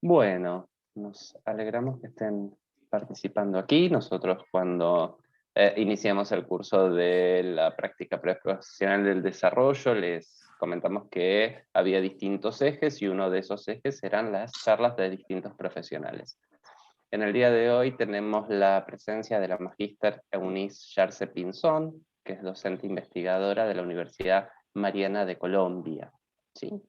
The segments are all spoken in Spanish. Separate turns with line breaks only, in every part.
Bueno, nos alegramos que estén participando aquí. Nosotros cuando iniciamos el curso de la práctica profesional del desarrollo, les comentamos que había distintos ejes y uno de esos ejes eran las charlas de distintos profesionales. En el día de hoy tenemos la presencia de la magíster Eunice Yarce Pinzón, que es docente investigadora de la Universidad Mariana de Colombia. ¿Sí?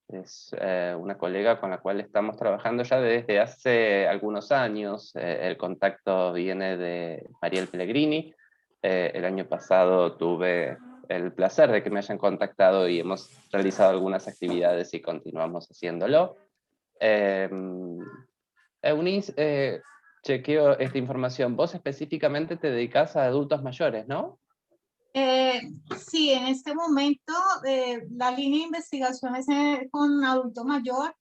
Es una colega con la cual estamos trabajando ya desde hace algunos años. El contacto viene de Mariel Pellegrini. El año pasado tuve el placer de que me hayan contactado y hemos realizado algunas actividades y continuamos haciéndolo. Eunice, chequeo esta información. Vos específicamente te dedicás a adultos mayores, ¿no?
Eh, sí, en este momento la línea de investigación es con adulto mayor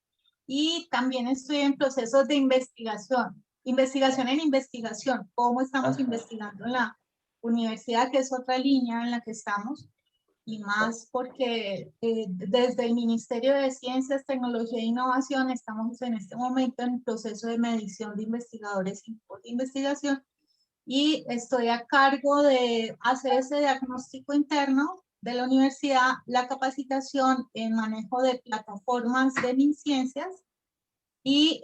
y también estoy en procesos de investigación en investigación, cómo estamos
Ajá.
investigando en la universidad, que es otra línea en la que estamos, y más porque desde el Ministerio de Ciencias, Tecnología e Innovación estamos en este momento en proceso de medición de investigadores y de investigación, y estoy a cargo de hacer ese diagnóstico interno de la universidad, la capacitación en manejo de plataformas de MinCiencias y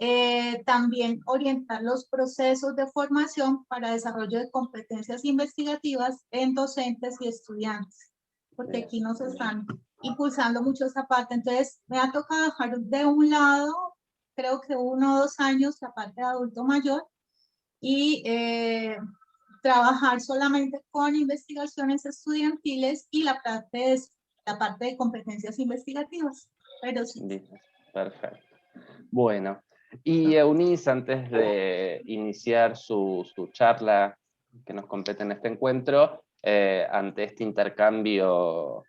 también orientar los procesos de formación para desarrollo de competencias investigativas en docentes y estudiantes, porque aquí nos están impulsando mucho esa parte. Entonces me ha tocado dejar de un lado, creo que 1 o 2 años, la parte de adulto mayor, y trabajar solamente con investigaciones estudiantiles y la parte de competencias investigativas. Pero sí.
Perfecto. Bueno, y Eunice, antes de iniciar su charla que nos compete en este encuentro, ante este intercambio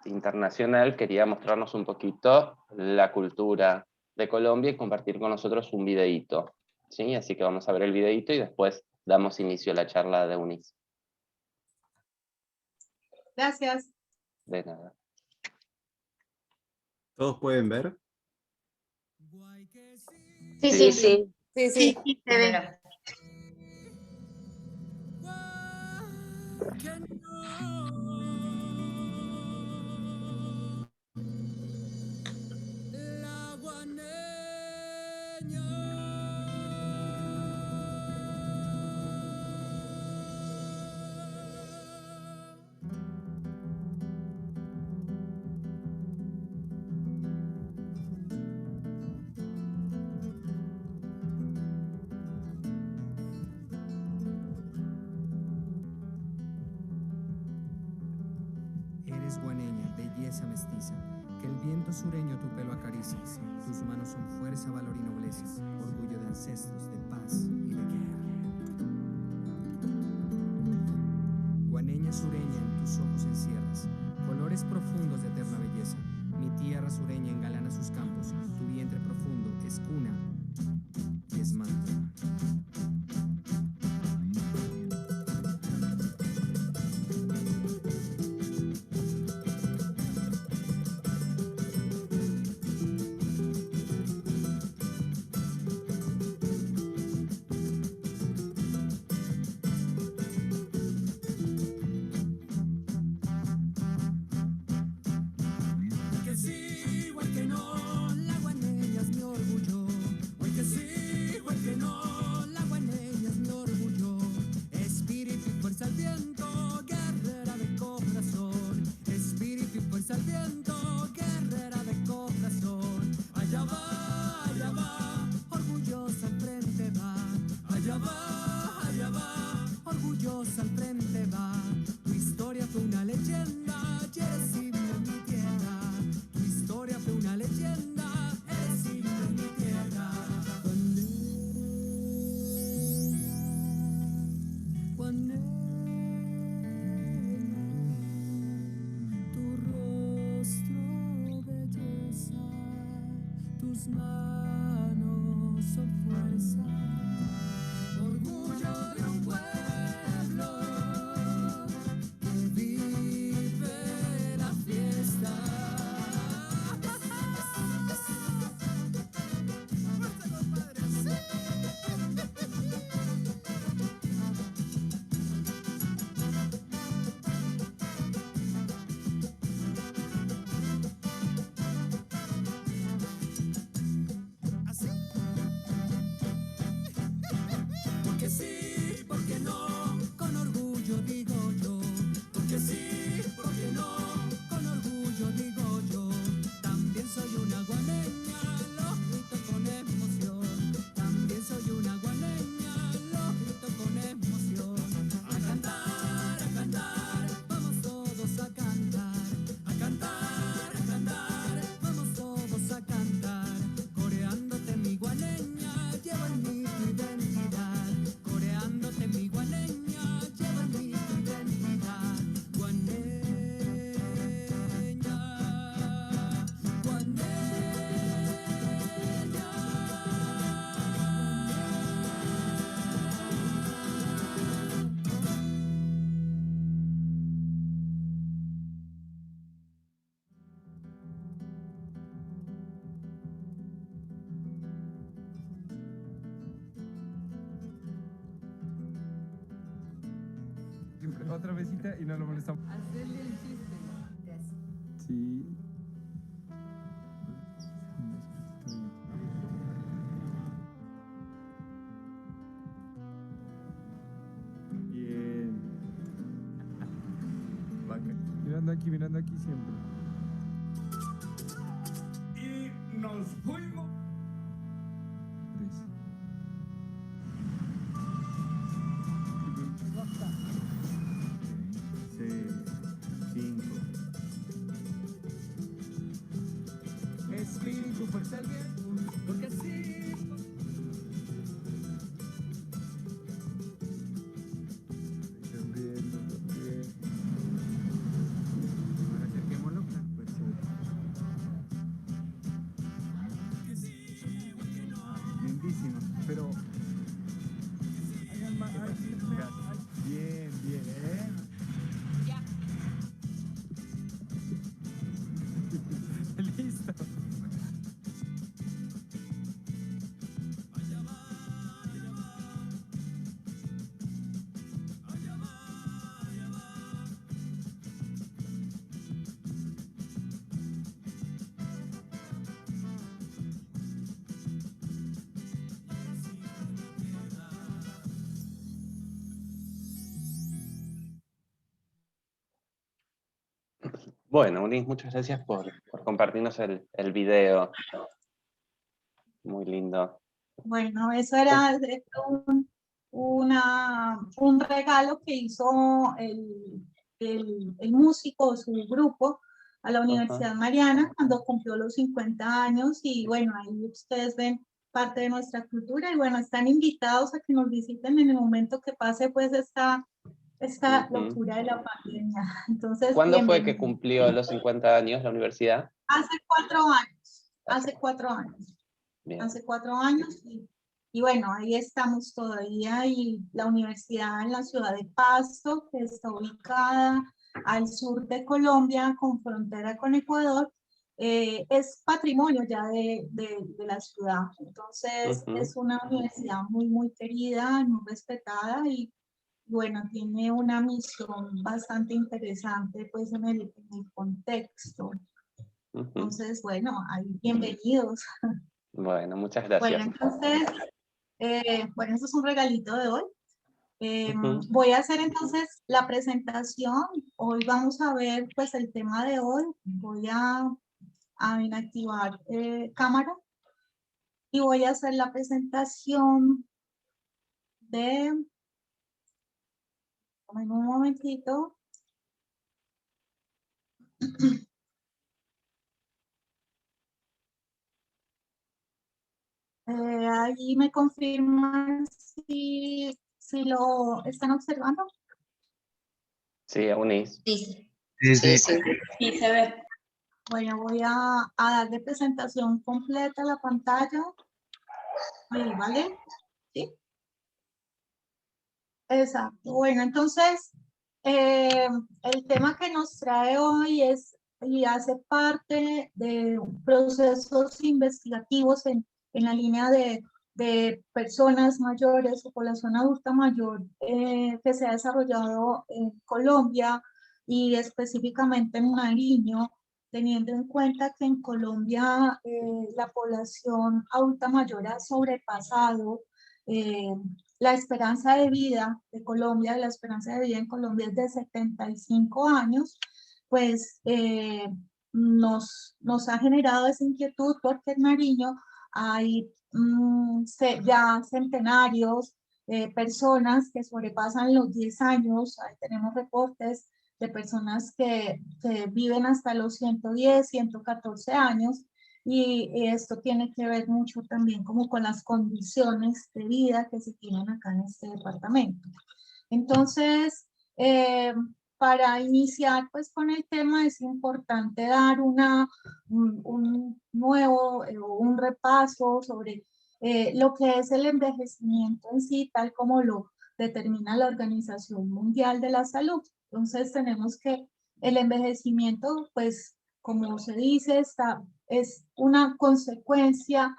internacional, quería mostrarnos un poquito la cultura de Colombia y compartir con nosotros un videíto. ¿Sí? Así que vamos a ver el videíto y después damos inicio a la charla de Eunice.
Gracias.
De nada.
¿Todos pueden ver?
Sí,
Sí.
sí.
Sí, sí, sí, te ve.
Eres guaneña, belleza mestiza, que el viento sureño tu pelo acaricia. Tus manos son fuerza, valor y nobleza, orgullo de ancestros, de paz y de guerra. Guaneña sureña, en tus ojos encierras colores profundos de eterna belleza. Mi tierra sureña engalana sus campos, tu vientre profundo es cuna y es manto.
otra mesita y no lo molestamos.
Hacerle el chiste.
Sí. Bien. Mirando aquí siempre.
Y nos fuimos.
3.
Espíritu, fuerza al viento, porque así.
Sonriendo.
Ahora acerquémoslo.
Lindísimo, pero... Bien, bien, ¿eh?
Ya.
Listo.
Bueno, Unis, muchas gracias por compartirnos el video. Muy lindo.
Bueno, eso era un regalo que hizo el músico, su grupo, a la Universidad Mariana cuando cumplió los 50 años y bueno, ahí ustedes ven parte de nuestra cultura y bueno, están invitados a que nos visiten en el momento que pase pues esta locura de la pandemia. Entonces,
¿Cuándo fue que
bienvenidos.
cumplió los 50 años la universidad?
Hace 4 años, hace 4 años.
Bien.
Hace 4 años y bueno, ahí estamos todavía y la universidad en la ciudad de Pasto, que está ubicada al sur de Colombia con frontera con Ecuador, es patrimonio ya de la ciudad. Entonces es una universidad muy, muy querida, muy respetada y bueno, tiene una misión bastante interesante pues en el contexto. Entonces, bueno, ahí bienvenidos.
Bueno, muchas
Bueno,
gracias.
entonces, bueno, eso es un regalito de hoy. Voy a hacer entonces la presentación. Hoy vamos a ver pues el tema de hoy. Voy a inactivar cámara y voy a hacer la presentación de... En un momentito. Ahí me confirman si lo están observando.
Sí, Unis.
Sí,
Sí.
sí se ve.
Bueno, voy a darle presentación completa a la pantalla. Ahí, ¿vale? ¿Sí? Exacto. Bueno, entonces, el tema que nos trae hoy es y hace parte de procesos investigativos en la línea de personas mayores o población adulta mayor que se ha desarrollado en Colombia y específicamente en Nariño, teniendo en cuenta que en Colombia la población adulta mayor ha sobrepasado la esperanza de vida de Colombia, la esperanza de vida en Colombia es de 75 años, pues nos ha generado esa inquietud porque en Nariño hay ya centenarios, personas que sobrepasan los 10 años, ahí tenemos reportes de personas que viven hasta los 110, 114 años, y esto tiene que ver mucho también como con las condiciones de vida que se tienen acá en este departamento. Entonces, para iniciar pues con el tema es importante dar un nuevo, un repaso sobre lo que es el envejecimiento en sí, tal como lo determina la Organización Mundial de la Salud. Entonces tenemos que el envejecimiento, pues como se dice, es una consecuencia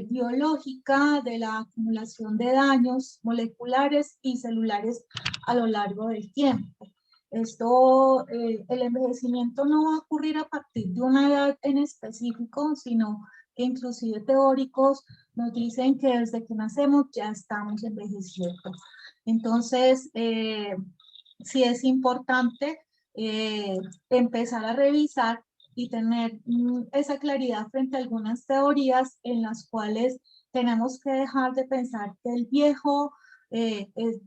biológica de la acumulación de daños moleculares y celulares a lo largo del tiempo. Esto, el envejecimiento no va a ocurrir a partir de una edad en específico, sino que inclusive teóricos nos dicen que desde que nacemos ya estamos envejeciendo. Entonces, sí es importante empezar a revisar y tener esa claridad frente a algunas teorías en las cuales tenemos que dejar de pensar que el viejo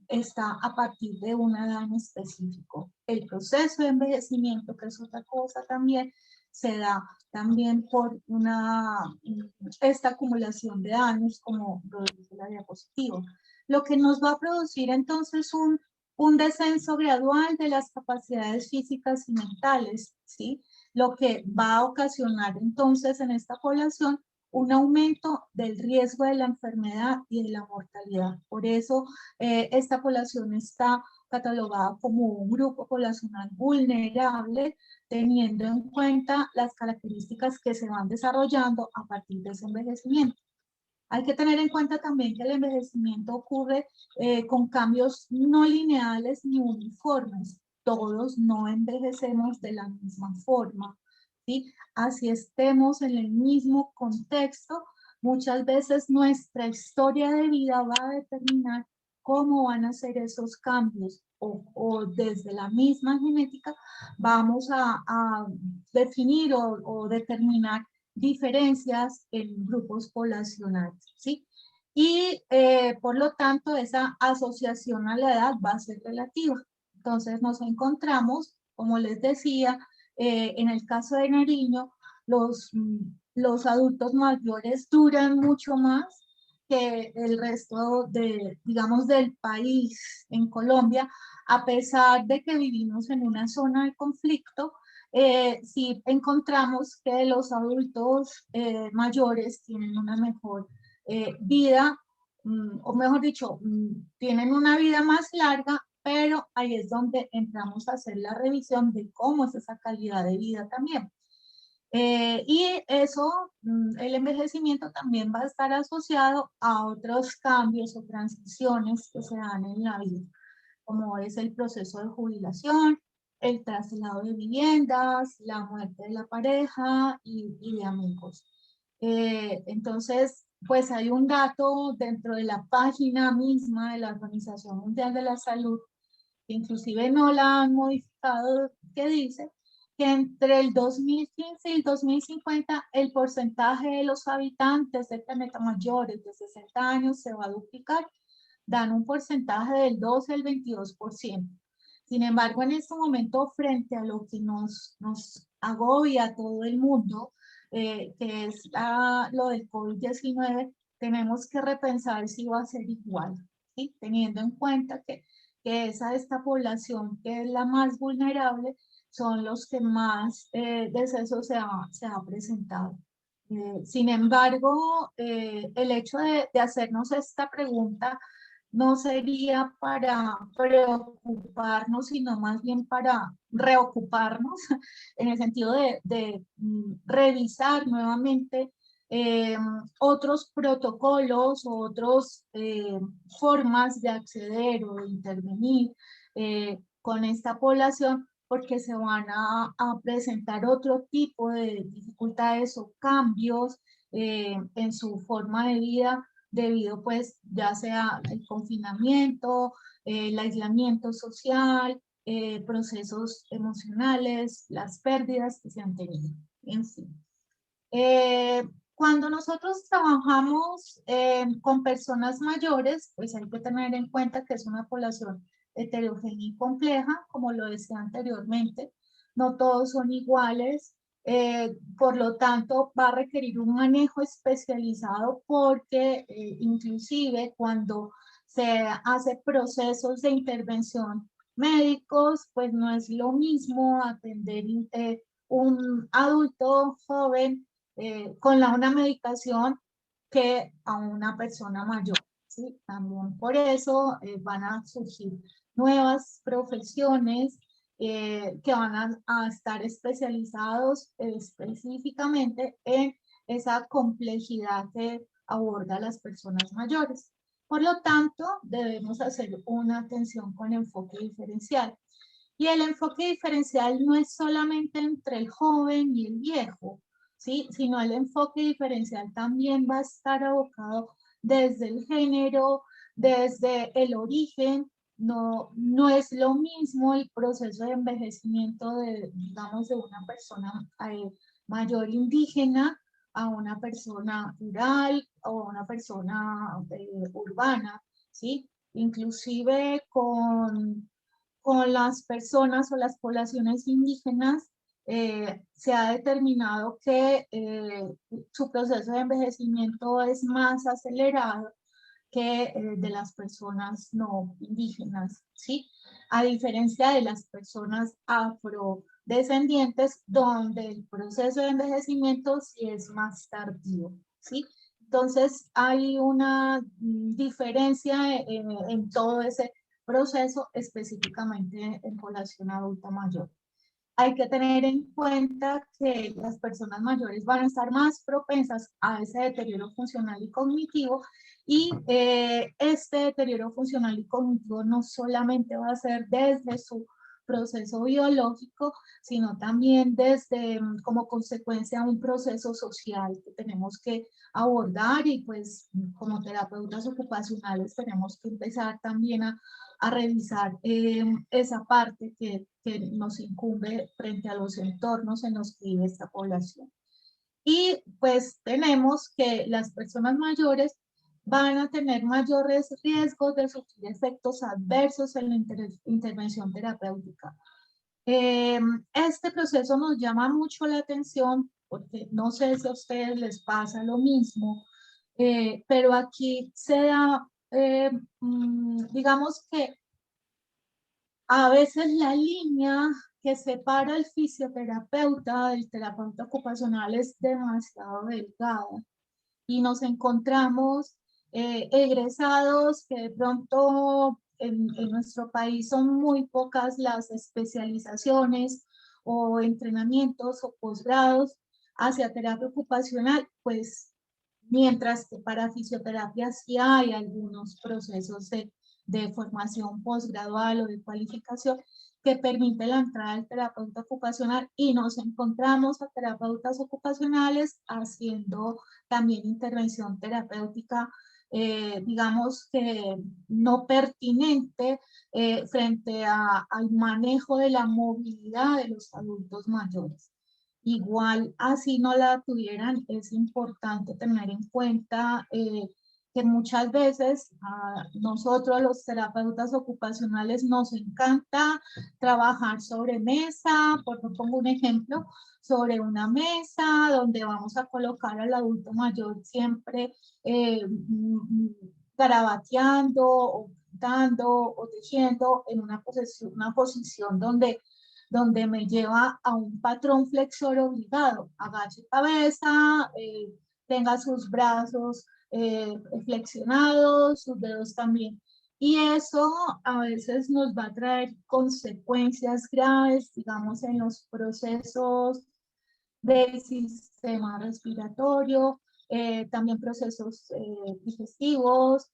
está a partir de una edad en específico. El proceso de envejecimiento, que es otra cosa también, se da también por esta acumulación de años, como lo dice la diapositiva. Lo que nos va a producir entonces un descenso gradual de las capacidades físicas y mentales, ¿sí? Lo que va a ocasionar entonces en esta población un aumento del riesgo de la enfermedad y de la mortalidad. Por eso esta población está catalogada como un grupo poblacional vulnerable, teniendo en cuenta las características que se van desarrollando a partir de ese envejecimiento. Hay que tener en cuenta también que el envejecimiento ocurre con cambios no lineales ni uniformes. Todos no envejecemos de la misma forma, ¿sí? Así estemos en el mismo contexto, muchas veces nuestra historia de vida va a determinar cómo van a ser esos cambios o desde la misma genética vamos a definir o determinar diferencias en grupos poblacionales, ¿sí? Y por lo tanto esa asociación a la edad va a ser relativa. Entonces nos encontramos, como les decía, en el caso de Nariño, los adultos mayores duran mucho más que el resto de, digamos, del país en Colombia, a pesar de que vivimos en una zona de conflicto. Sí encontramos que los adultos mayores tienen una mejor vida, o mejor dicho, tienen una vida más larga, pero ahí es donde entramos a hacer la revisión de cómo es esa calidad de vida también. Y eso, el envejecimiento también va a estar asociado a otros cambios o transiciones que se dan en la vida, como es el proceso de jubilación, el traslado de viviendas, la muerte de la pareja y de amigos. Entonces, pues hay un dato dentro de la página misma de la Organización Mundial de la Salud, que inclusive no la han modificado, que dice que entre el 2015 y el 2050 el porcentaje de los habitantes del planeta mayores de 60 años se va a duplicar, dan un porcentaje del 12 al 22%. Sin embargo, en este momento, frente a lo que nos agobia a todo el mundo, que es lo del COVID-19, tenemos que repensar si va a ser igual, ¿sí? Teniendo en cuenta que esta población que es la más vulnerable son los que más decesos se ha presentado. Sin embargo, el hecho de hacernos esta pregunta no sería para preocuparnos, sino más bien para reocuparnos, en el sentido de revisar nuevamente otros protocolos o otras formas de acceder o de intervenir con esta población, porque se van a presentar otro tipo de dificultades o cambios en su forma de vida, debido pues ya sea el confinamiento, el aislamiento social, procesos emocionales, las pérdidas que se han tenido, en fin. Cuando nosotros trabajamos con personas mayores, pues hay que tener en cuenta que es una población heterogénea y compleja, como lo decía anteriormente. No todos son iguales, por lo tanto va a requerir un manejo especializado porque inclusive cuando se hace procesos de intervención médicos, pues no es lo mismo atender un adulto joven con una medicación que a una persona mayor, ¿sí? También por eso van a surgir nuevas profesiones que van a estar especializados específicamente en esa complejidad que aborda las personas mayores. Por lo tanto, debemos hacer una atención con enfoque diferencial. Y el enfoque diferencial no es solamente entre el joven y el viejo, ¿sí? Sino el enfoque diferencial también va a estar abocado desde el género, desde el origen. No es lo mismo el proceso de envejecimiento de, digamos, de una persona mayor indígena a una persona rural o a una persona urbana, ¿sí? Inclusive con las personas o las poblaciones indígenas se ha determinado que su proceso de envejecimiento es más acelerado que de las personas no indígenas, ¿sí? A diferencia de las personas afrodescendientes, donde el proceso de envejecimiento sí es más tardío, ¿sí? Entonces hay una diferencia en todo ese proceso, específicamente en población adulta mayor. Hay que tener en cuenta que las personas mayores van a estar más propensas a ese deterioro funcional y cognitivo, y este deterioro funcional y cognitivo no solamente va a ser desde su proceso biológico, sino también desde como consecuencia de un proceso social que tenemos que abordar, y pues como terapeutas ocupacionales tenemos que empezar también a revisar esa parte que nos incumbe frente a los entornos en los que vive esta población. Y pues tenemos que las personas mayores van a tener mayores riesgos de sufrir efectos adversos en la intervención terapéutica. Este proceso nos llama mucho la atención porque no sé si a ustedes les pasa lo mismo, pero aquí se da, digamos que a veces la línea que separa al fisioterapeuta del terapeuta ocupacional es demasiado delgada, y nos encontramos egresados que de pronto en nuestro país son muy pocas las especializaciones o entrenamientos o posgrados hacia terapia ocupacional, pues mientras que para fisioterapia sí hay algunos procesos de formación posgradual o de cualificación que permite la entrada del terapeuta ocupacional, y nos encontramos a terapeutas ocupacionales haciendo también intervención terapéutica, digamos que no pertinente frente al manejo de la movilidad de los adultos mayores. Igual, así no la tuvieran, es importante tener en cuenta que muchas veces a nosotros los terapeutas ocupacionales nos encanta trabajar sobre mesa. Pongo un ejemplo, sobre una mesa donde vamos a colocar al adulto mayor siempre garabateando o pintando o tejiendo en una posición donde me lleva a un patrón flexor obligado. Agache cabeza, tenga sus brazos flexionados, sus dedos también. Y eso a veces nos va a traer consecuencias graves, digamos, en los procesos del sistema respiratorio, también procesos digestivos,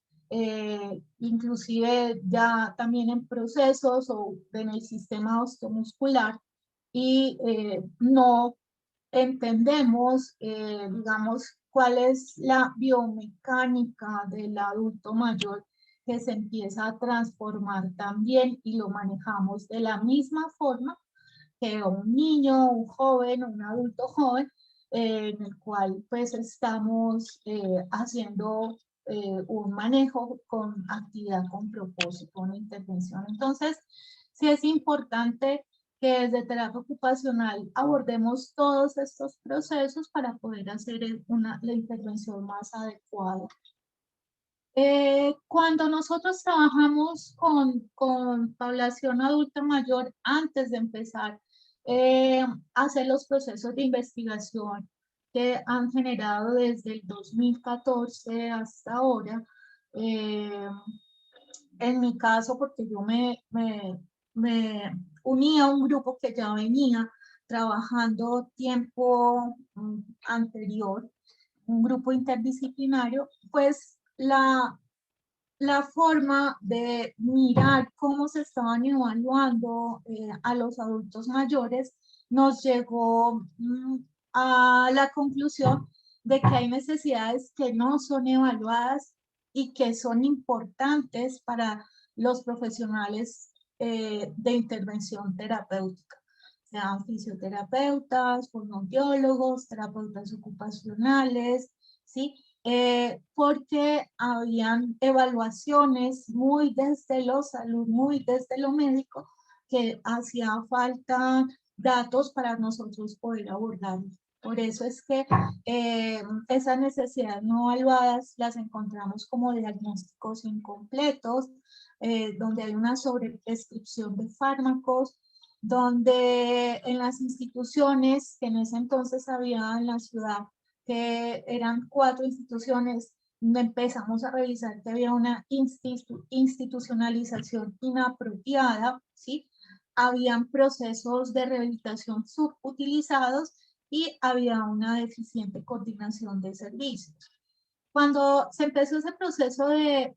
inclusive ya también en procesos o en el sistema osteomuscular, y no entendemos, digamos, cuál es la biomecánica del adulto mayor que se empieza a transformar también, y lo manejamos de la misma forma que un niño, un joven, un adulto joven, en el cual pues estamos haciendo un manejo con actividad, con propósito, una intervención. Entonces, sí es importante que desde terapia ocupacional abordemos todos estos procesos para poder hacer la intervención más adecuada. Cuando nosotros trabajamos con población adulta mayor, antes de empezar a hacer los procesos de investigación que han generado desde el 2014 hasta ahora, en mi caso, porque yo me uní a un grupo que ya venía trabajando tiempo anterior, un grupo interdisciplinario, pues la forma de mirar cómo se estaban evaluando a los adultos mayores nos llegó a la conclusión de que hay necesidades que no son evaluadas y que son importantes para los profesionales de intervención terapéutica, sean fisioterapeutas, fonoaudiólogos, terapeutas ocupacionales, ¿sí? Porque habían evaluaciones muy desde lo salud, muy desde lo médico, que hacía falta datos para nosotros poder abordarlos. Por eso es que esas necesidades no evaluadas las encontramos como diagnósticos incompletos, donde hay una sobreprescripción de fármacos, donde en las instituciones que en ese entonces había en la ciudad, que eran 4 instituciones, empezamos a revisar que había una institucionalización inapropiada, ¿sí? Habían procesos de rehabilitación subutilizados y había una deficiente coordinación de servicios. Cuando se empezó ese proceso de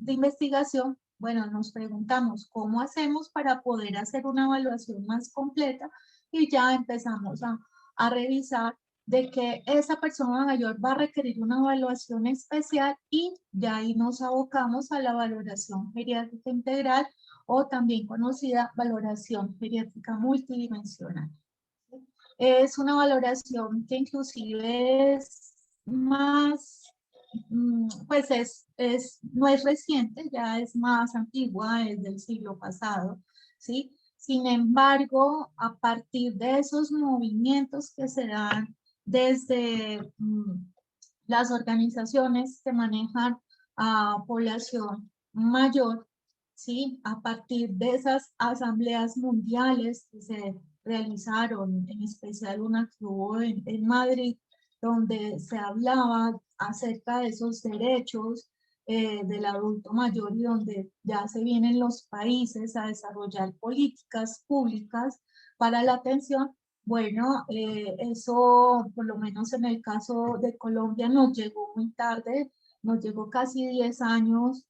investigación, bueno, nos preguntamos cómo hacemos para poder hacer una evaluación más completa y ya empezamos a revisar de que esa persona mayor va a requerir una evaluación especial y ya ahí nos abocamos a la valoración geriátrica integral o también conocida valoración geriátrica multidimensional. Es una valoración que inclusive es más, pues no es reciente, ya es más antigua, es del siglo pasado, ¿sí? Sin embargo, a partir de esos movimientos que se dan desde las organizaciones que manejan a población mayor, ¿sí? A partir de esas asambleas mundiales que se realizaron, en especial una que hubo en Madrid, donde se hablaba acerca de esos derechos del adulto mayor y donde ya se vienen los países a desarrollar políticas públicas para la atención. Bueno, eso por lo menos en el caso de Colombia nos llegó muy tarde, nos llegó casi 10 años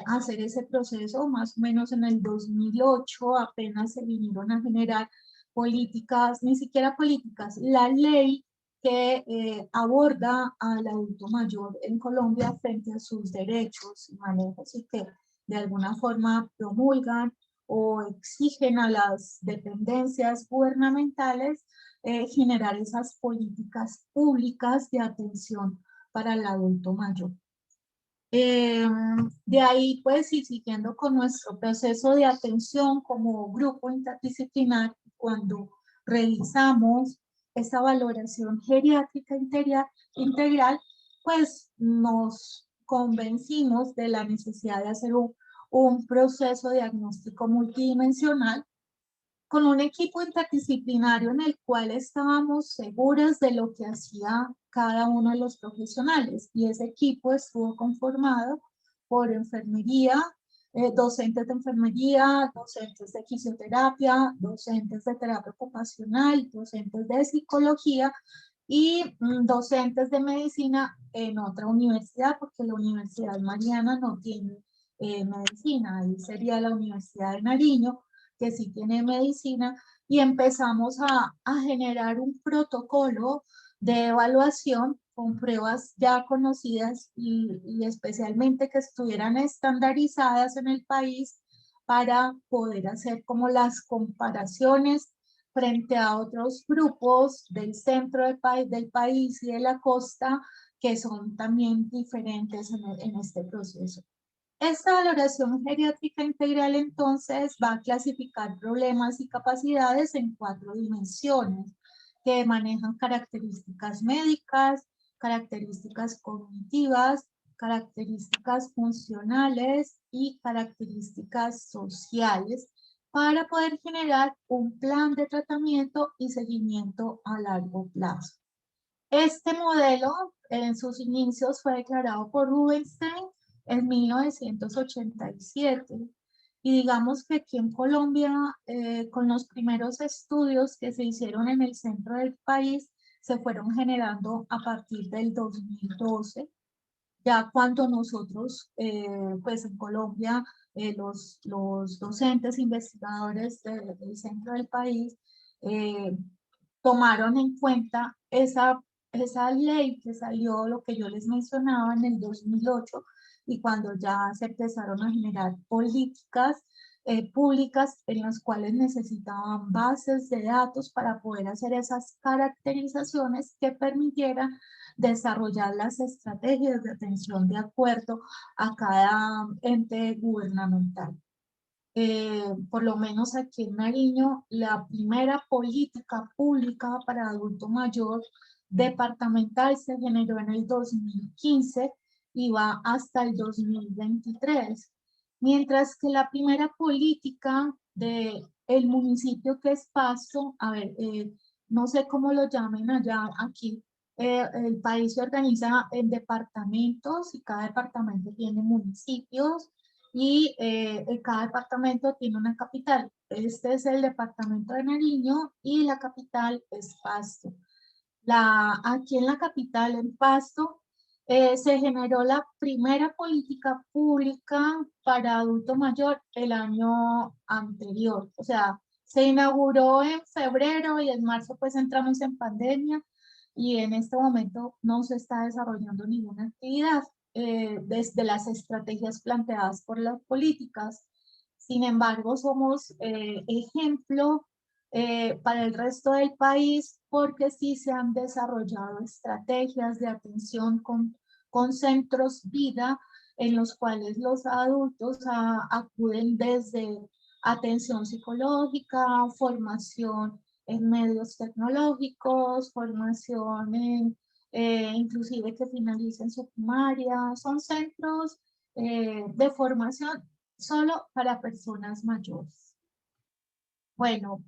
hacer ese proceso, más o menos en el 2008 apenas se vinieron a generar políticas, ni siquiera políticas, la ley que aborda al adulto mayor en Colombia frente a sus derechos y manejos y que de alguna forma promulgan o exigen a las dependencias gubernamentales generar esas políticas públicas de atención para el adulto mayor. De ahí, pues, y siguiendo con nuestro proceso de atención como grupo interdisciplinar, cuando realizamos esa valoración geriátrica integral, pues nos convencimos de la necesidad de hacer un proceso diagnóstico multidimensional con un equipo interdisciplinario en el cual estábamos seguras de lo que hacía cada uno de los profesionales. Y ese equipo estuvo conformado por enfermería, docentes de enfermería, docentes de fisioterapia, docentes de terapia ocupacional, docentes de psicología y docentes de medicina en otra universidad, porque la Universidad Mariana no tiene medicina, ahí sería la Universidad de Nariño, que sí tiene medicina, y empezamos a generar un protocolo de evaluación con pruebas ya conocidas y especialmente que estuvieran estandarizadas en el país para poder hacer como las comparaciones frente a otros grupos del centro del país y de la costa que son también diferentes en este proceso. Esta valoración geriátrica integral entonces va a clasificar problemas y capacidades en 4 dimensiones que manejan características médicas, características cognitivas, características funcionales y características sociales para poder generar un plan de tratamiento y seguimiento a largo plazo. Este modelo en sus inicios fue declarado por Rubinstein en 1987 y digamos que aquí en Colombia con los primeros estudios que se hicieron en el centro del país se fueron generando a partir del 2012 Ya cuando nosotros, pues en Colombia, los docentes investigadores del centro del país eh, tomaron en cuenta esa ley que salió, lo que yo les mencionaba en el 2008, y cuando ya se empezaron a generar políticas públicas en las cuales necesitaban bases de datos para poder hacer esas caracterizaciones que permitieran desarrollar las estrategias de atención de acuerdo a cada ente gubernamental. Por lo menos aquí en Nariño, la primera política pública para adulto mayor departamental se generó en el 2015 y va hasta el 2023, mientras que la primera política de el municipio que es Pasto, a ver, no sé cómo lo llamen allá, aquí el país se organiza en departamentos y cada departamento tiene municipios y cada departamento tiene una capital. Este es el departamento de Nariño y la capital es Pasto. Aquí en la capital, en Pasto, se generó la primera política pública para adulto mayor el año anterior. O sea, se inauguró en febrero y en marzo pues entramos en pandemia y en este momento no se está desarrollando ninguna actividad desde las estrategias planteadas por las políticas. Sin embargo, somos ejemplo para el resto del país porque sí se han desarrollado estrategias de atención con centros vida en los cuales los adultos acuden desde atención psicológica, formación en medios tecnológicos, formación en inclusive que finalicen su primaria. Son centros de formación solo para personas mayores. Bueno,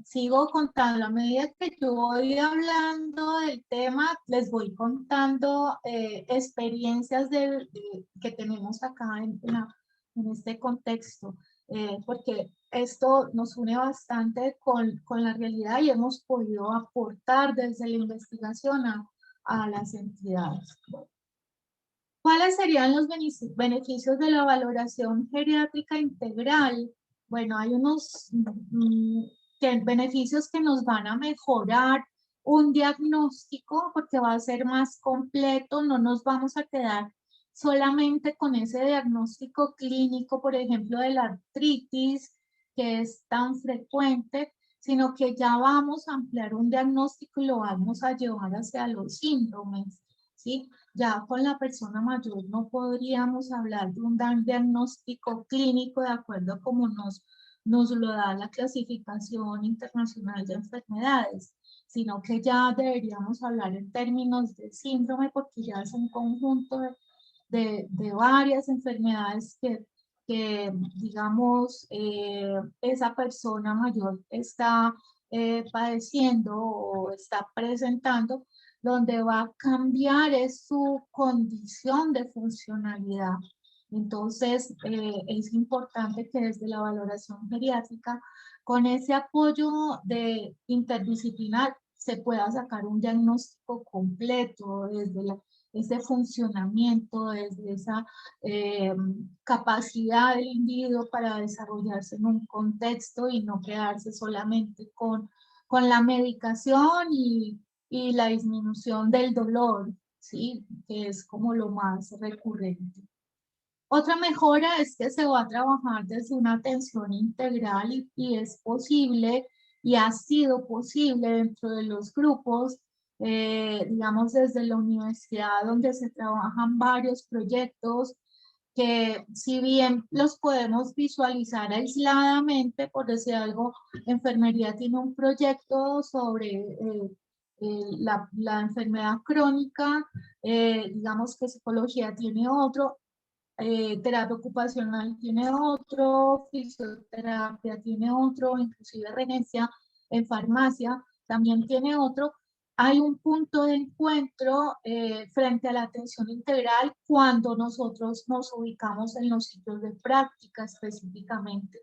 sigo contando. A medida que yo voy hablando del tema, les voy contando experiencias que tenemos acá en este contexto, porque esto nos une bastante con la realidad y hemos podido aportar desde la investigación a las entidades. ¿Cuáles serían los beneficios de la valoración geriátrica integral? Bueno, hay unos beneficios que nos van a mejorar un diagnóstico porque va a ser más completo, no nos vamos a quedar solamente con ese diagnóstico clínico, por ejemplo, de la artritis, que es tan frecuente, sino que ya vamos a ampliar un diagnóstico y lo vamos a llevar hacia los síndromes, ¿sí? Ya con la persona mayor no podríamos hablar de un diagnóstico clínico de acuerdo a cómo nos lo da la clasificación internacional de enfermedades, sino que ya deberíamos hablar en términos de síndrome porque ya es un conjunto de varias enfermedades que digamos, esa persona mayor está padeciendo o está presentando, donde va a cambiar es su condición de funcionalidad. Entonces, es importante que desde la valoración geriátrica, con ese apoyo de interdisciplinar, se pueda sacar un diagnóstico completo desde ese funcionamiento, desde esa capacidad del individuo para desarrollarse en un contexto y no quedarse solamente con la medicación y la disminución del dolor, ¿sí? Que es como lo más recurrente. Otra mejora es que se va a trabajar desde una atención integral y es posible y ha sido posible dentro de los grupos, digamos desde la universidad donde se trabajan varios proyectos que si bien los podemos visualizar aisladamente, por decir algo, enfermería tiene un proyecto sobre la enfermedad crónica, digamos que psicología tiene otro, terapia ocupacional tiene otro, fisioterapia tiene otro, inclusive regencia en farmacia también tiene otro. Hay un punto de encuentro frente a la atención integral cuando nosotros nos ubicamos en los sitios de práctica específicamente.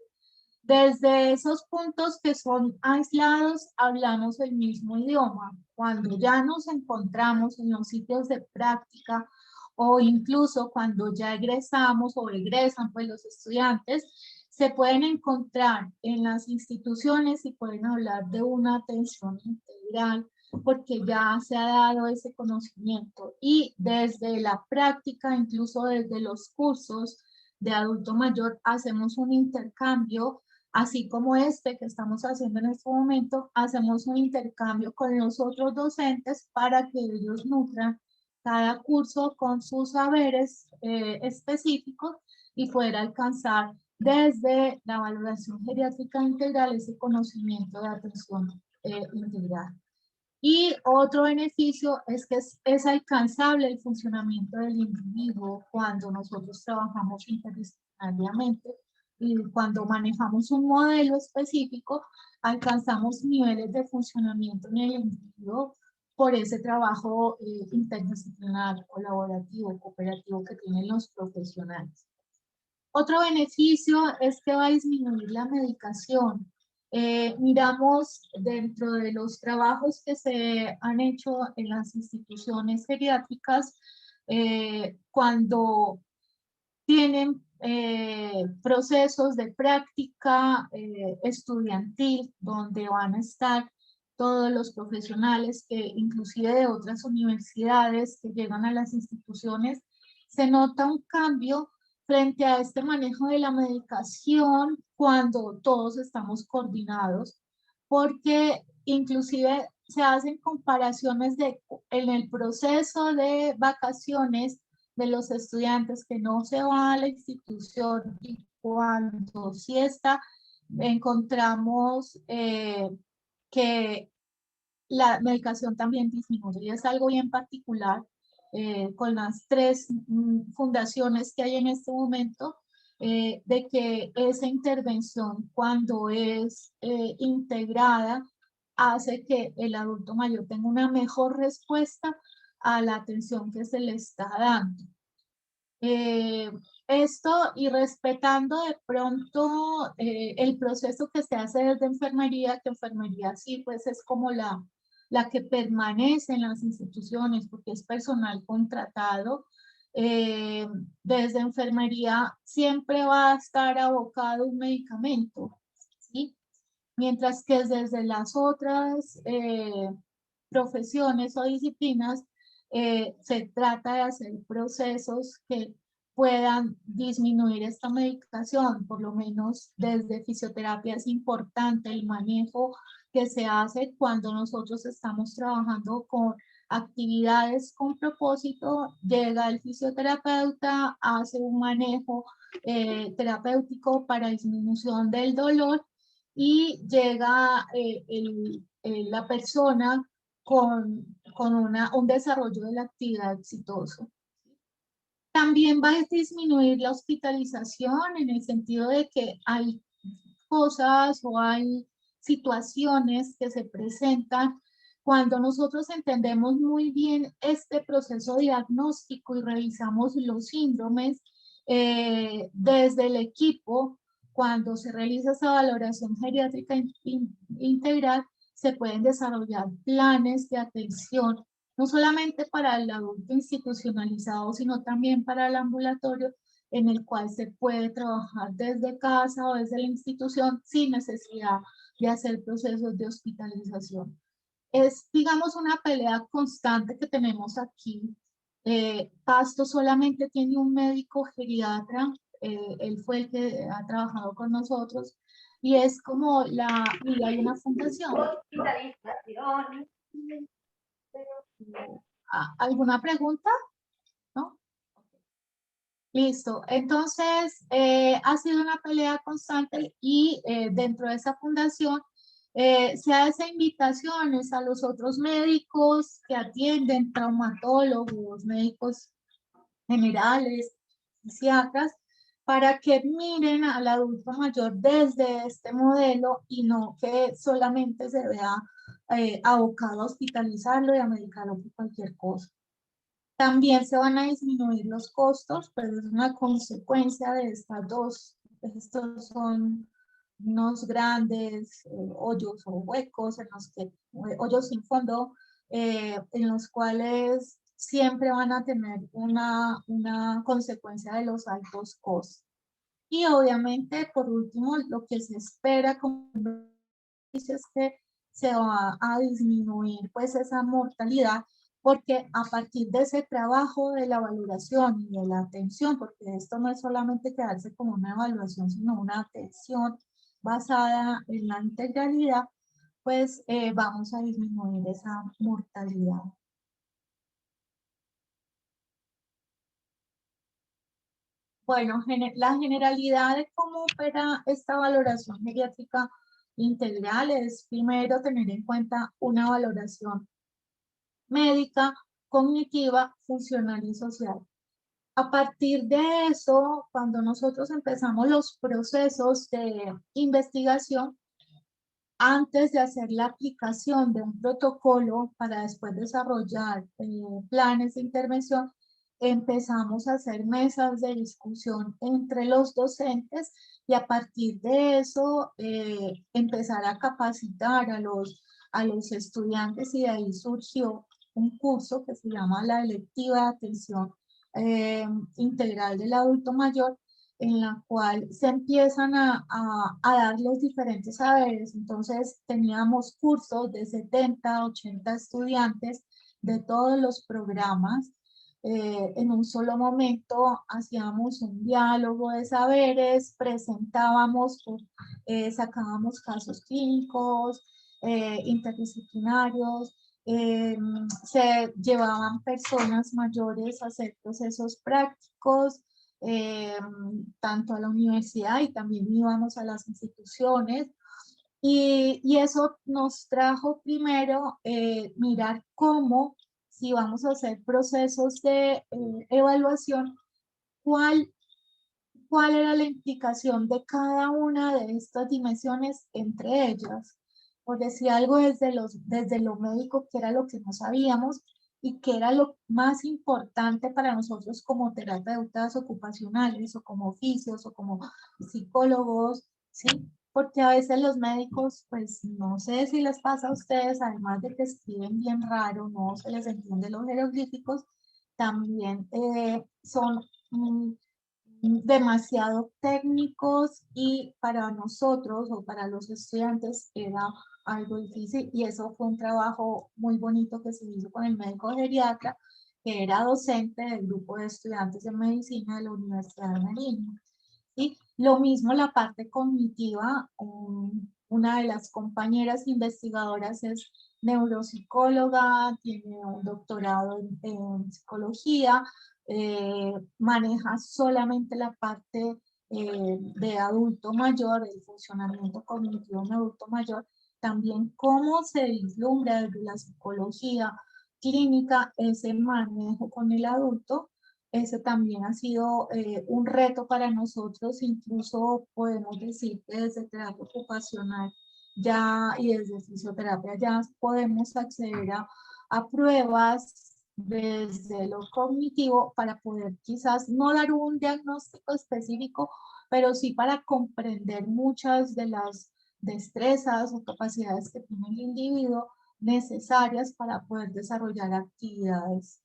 Desde esos puntos que son aislados, hablamos el mismo idioma. Cuando ya nos encontramos en los sitios de práctica o incluso cuando ya egresamos o egresan pues los estudiantes, se pueden encontrar en las instituciones y pueden hablar de una atención integral porque ya se ha dado ese conocimiento y desde la práctica, incluso desde los cursos de adulto mayor, hacemos un intercambio, así como este que estamos haciendo en este momento, hacemos un intercambio con los otros docentes para que ellos nutran cada curso con sus saberes específicos y poder alcanzar desde la valoración geriátrica integral ese conocimiento de atención integral. Y otro beneficio es que es alcanzable el funcionamiento del individuo cuando nosotros trabajamos interdisciplinariamente y cuando manejamos un modelo específico, alcanzamos niveles de funcionamiento en el individuo por ese trabajo interdisciplinar, colaborativo, cooperativo que tienen los profesionales. Otro beneficio es que va a disminuir la medicación. Miramos dentro de los trabajos que se han hecho en las instituciones geriátricas, cuando tienen procesos de práctica estudiantil donde van a estar todos los profesionales que inclusive de otras universidades que llegan a las instituciones, se nota un cambio frente a este manejo de la medicación cuando todos estamos coordinados, porque inclusive se hacen comparaciones en el proceso de vacaciones de los estudiantes que no se van a la institución y cuando sí está, encontramos que la medicación también disminuye y es algo bien particular con las tres fundaciones que hay en este momento, de que esa intervención cuando es integrada hace que el adulto mayor tenga una mejor respuesta a la atención que se le está dando. Esto y respetando de pronto el proceso que se hace desde enfermería, que enfermería sí pues es como la que permanece en las instituciones porque es personal contratado. Desde enfermería siempre va a estar abocado un medicamento, ¿sí? Mientras que desde las otras profesiones o disciplinas se trata de hacer procesos que puedan disminuir esta medicación, por lo menos desde fisioterapia es importante el manejo que se hace cuando nosotros estamos trabajando con actividades con propósito, llega el fisioterapeuta, hace un manejo terapéutico para disminución del dolor y llega la persona con un desarrollo de la actividad exitoso. También va a disminuir la hospitalización en el sentido de que hay cosas o hay situaciones que se presentan cuando nosotros entendemos muy bien este proceso diagnóstico y revisamos los síndromes desde el equipo, cuando se realiza esa valoración geriátrica integral, se pueden desarrollar planes de atención, no solamente para el adulto institucionalizado, sino también para el ambulatorio, en el cual se puede trabajar desde casa o desde la institución sin necesidad de hacer procesos de hospitalización. Es, digamos, una pelea constante que tenemos aquí. Pasto solamente tiene un médico geriatra, él fue el que ha trabajado con nosotros, y es como y hay una fundación. ¿Alguna pregunta? ¿No? Listo, entonces ha sido una pelea constante y dentro de esa fundación se hace invitaciones a los otros médicos que atienden, traumatólogos, médicos generales, psiquiatras, para que miren al adulto mayor desde este modelo y no que solamente se vea abocado a hospitalizarlo y a medicarlo por cualquier cosa. También se van a disminuir los costos, pero es una consecuencia de estas dos. Estos son unos grandes hoyos o huecos, en los que, hoyos sin fondo, en los cuales siempre van a tener una consecuencia de los altos costos. Y obviamente, por último, lo que se espera como es que se va a disminuir pues esa mortalidad, porque a partir de ese trabajo de la valoración y de la atención, porque esto no es solamente quedarse como una evaluación, sino una atención basada en la integralidad, pues vamos a disminuir esa mortalidad. Bueno, la generalidad de cómo opera esta valoración geriátrica integral es primero tener en cuenta una valoración médica, cognitiva, funcional y social. A partir de eso, cuando nosotros empezamos los procesos de investigación, antes de hacer la aplicación de un protocolo para después desarrollar planes de intervención, empezamos a hacer mesas de discusión entre los docentes y a partir de eso empezar a capacitar a los estudiantes y de ahí surgió un curso que se llama la electiva de atención integral del adulto mayor, en la cual se empiezan a dar los diferentes saberes. Entonces teníamos cursos de 70, 80 estudiantes de todos los programas. En un solo momento hacíamos un diálogo de saberes, presentábamos, sacábamos casos clínicos, interdisciplinarios, se llevaban personas mayores a hacer procesos prácticos, tanto a la universidad y también íbamos a las instituciones. Y eso nos trajo primero mirar cómo, si vamos a hacer procesos de evaluación, cuál era la implicación de cada una de estas dimensiones entre ellas. Por decir algo desde lo médico, que era lo que no sabíamos y que era lo más importante para nosotros como terapeutas ocupacionales o como oficios o como psicólogos, ¿sí? Porque a veces los médicos, pues no sé si les pasa a ustedes, además de que escriben bien raro, no se les entiende los jeroglíficos, también son demasiado técnicos y para nosotros o para los estudiantes era algo difícil y eso fue un trabajo muy bonito que se hizo con el médico geriatra que era docente del grupo de estudiantes de medicina de la Universidad de Nariño. Y lo mismo la parte cognitiva, una de las compañeras investigadoras es neuropsicóloga, tiene un doctorado en psicología, maneja solamente la parte de adulto mayor, el funcionamiento cognitivo en adulto mayor, también cómo se vislumbra desde la psicología clínica ese manejo con el adulto. Ese también ha sido un reto para nosotros, incluso podemos decir que desde terapia ocupacional ya y desde fisioterapia ya podemos acceder a pruebas desde lo cognitivo para poder quizás no dar un diagnóstico específico, pero sí para comprender muchas de las destrezas o capacidades que tiene el individuo necesarias para poder desarrollar actividades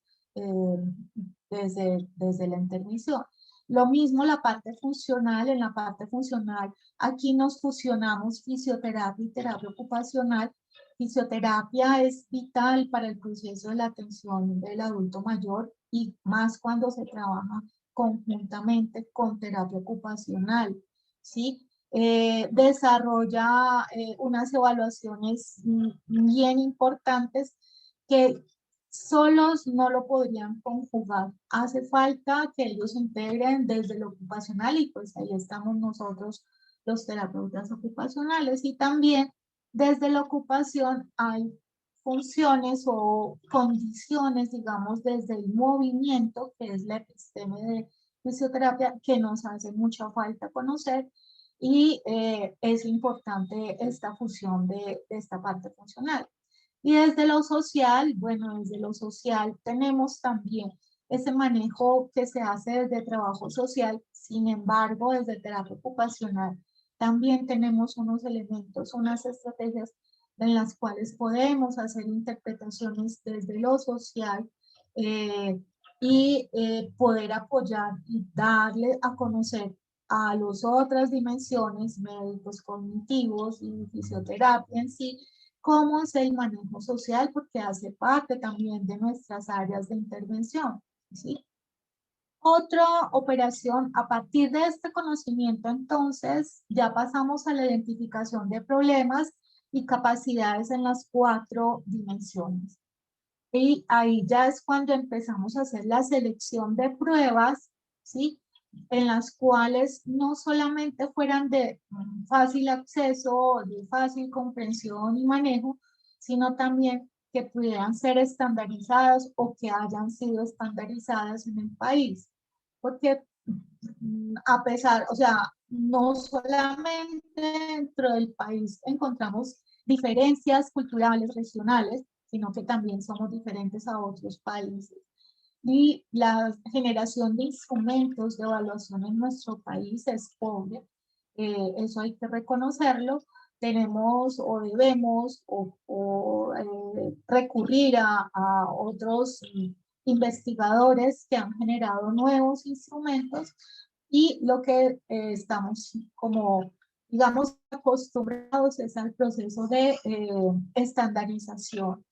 desde la intervención. Lo mismo la parte funcional, en la parte funcional aquí nos fusionamos fisioterapia y terapia ocupacional. Fisioterapia es vital para el proceso de la atención del adulto mayor y más cuando se trabaja conjuntamente con terapia ocupacional, ¿sí? Desarrolla unas evaluaciones bien importantes que solos no lo podrían conjugar. Hace falta que ellos se integren desde lo ocupacional y pues ahí estamos nosotros los terapeutas ocupacionales y también desde la ocupación hay funciones o condiciones, digamos, desde el movimiento, que es la episteme de fisioterapia, que nos hace mucha falta conocer y es importante esta fusión de esta parte funcional. Y desde lo social, bueno, desde lo social tenemos también ese manejo que se hace desde trabajo social, sin embargo, desde terapia ocupacional también tenemos unos elementos, unas estrategias en las cuales podemos hacer interpretaciones desde lo social poder apoyar y darle a conocer a las otras dimensiones, médicos cognitivos y fisioterapia en sí, cómo es el manejo social, porque hace parte también de nuestras áreas de intervención, ¿sí? Otra operación, a partir de este conocimiento, entonces, ya pasamos a la identificación de problemas y capacidades en las 4 dimensiones. Y ahí ya es cuando empezamos a hacer la selección de pruebas, ¿sí? En las cuales no solamente fueran de fácil acceso, de fácil comprensión y manejo, sino también que pudieran ser estandarizadas o que hayan sido estandarizadas en el país. Porque a pesar, o sea, no solamente dentro del país encontramos diferencias culturales, regionales, sino que también somos diferentes a otros países. Y la generación de instrumentos de evaluación en nuestro país es pobre, eso hay que reconocerlo. Tenemos o debemos recurrir a otros investigadores que han generado nuevos instrumentos y lo que estamos como, digamos, acostumbrados es al proceso de estandarización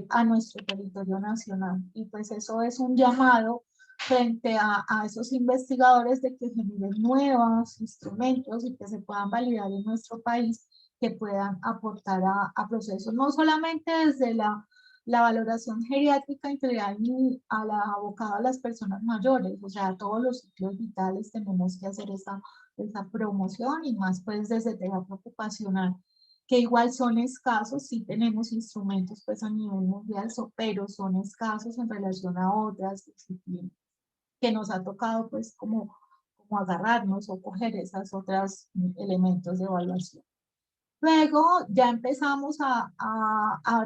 a nuestro territorio nacional. Y pues eso es un llamado frente a esos investigadores de que generen nuevos instrumentos y que se puedan validar en nuestro país, que puedan aportar a procesos, no solamente desde la valoración geriátrica integral y abocada a las personas mayores, o sea, todos los ciclos vitales tenemos que hacer esa promoción y más pues desde terapia ocupacional, que igual son escasos, sí tenemos instrumentos pues a nivel mundial, pero son escasos en relación a otras disciplinas que nos ha tocado pues como agarrarnos o coger esos otros elementos de evaluación. Luego ya empezamos a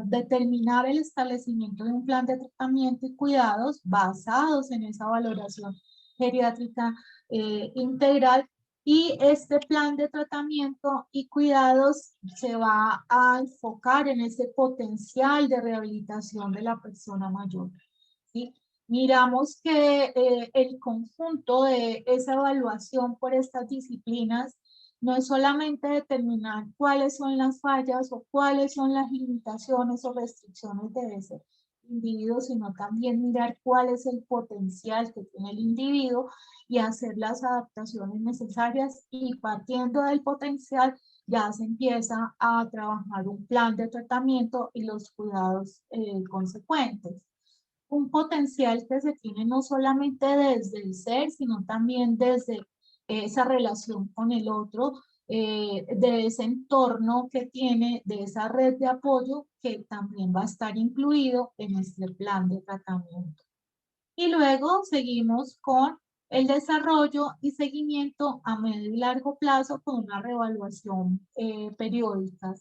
determinar el establecimiento de un plan de tratamiento y cuidados basados en esa valoración geriátrica integral, y este plan de tratamiento y cuidados se va a enfocar en ese potencial de rehabilitación de la persona mayor, ¿sí? Miramos que el conjunto de esa evaluación por estas disciplinas no es solamente determinar cuáles son las fallas o cuáles son las limitaciones o restricciones de ese individuo, sino también mirar cuál es el potencial que tiene el individuo y hacer las adaptaciones necesarias, y partiendo del potencial ya se empieza a trabajar un plan de tratamiento y los cuidados consecuentes. Un potencial que se tiene no solamente desde el ser, sino también desde esa relación con el otro, de ese entorno que tiene, de esa red de apoyo que también va a estar incluido en este plan de tratamiento. Y luego seguimos con el desarrollo y seguimiento a medio y largo plazo con una reevaluación periódica.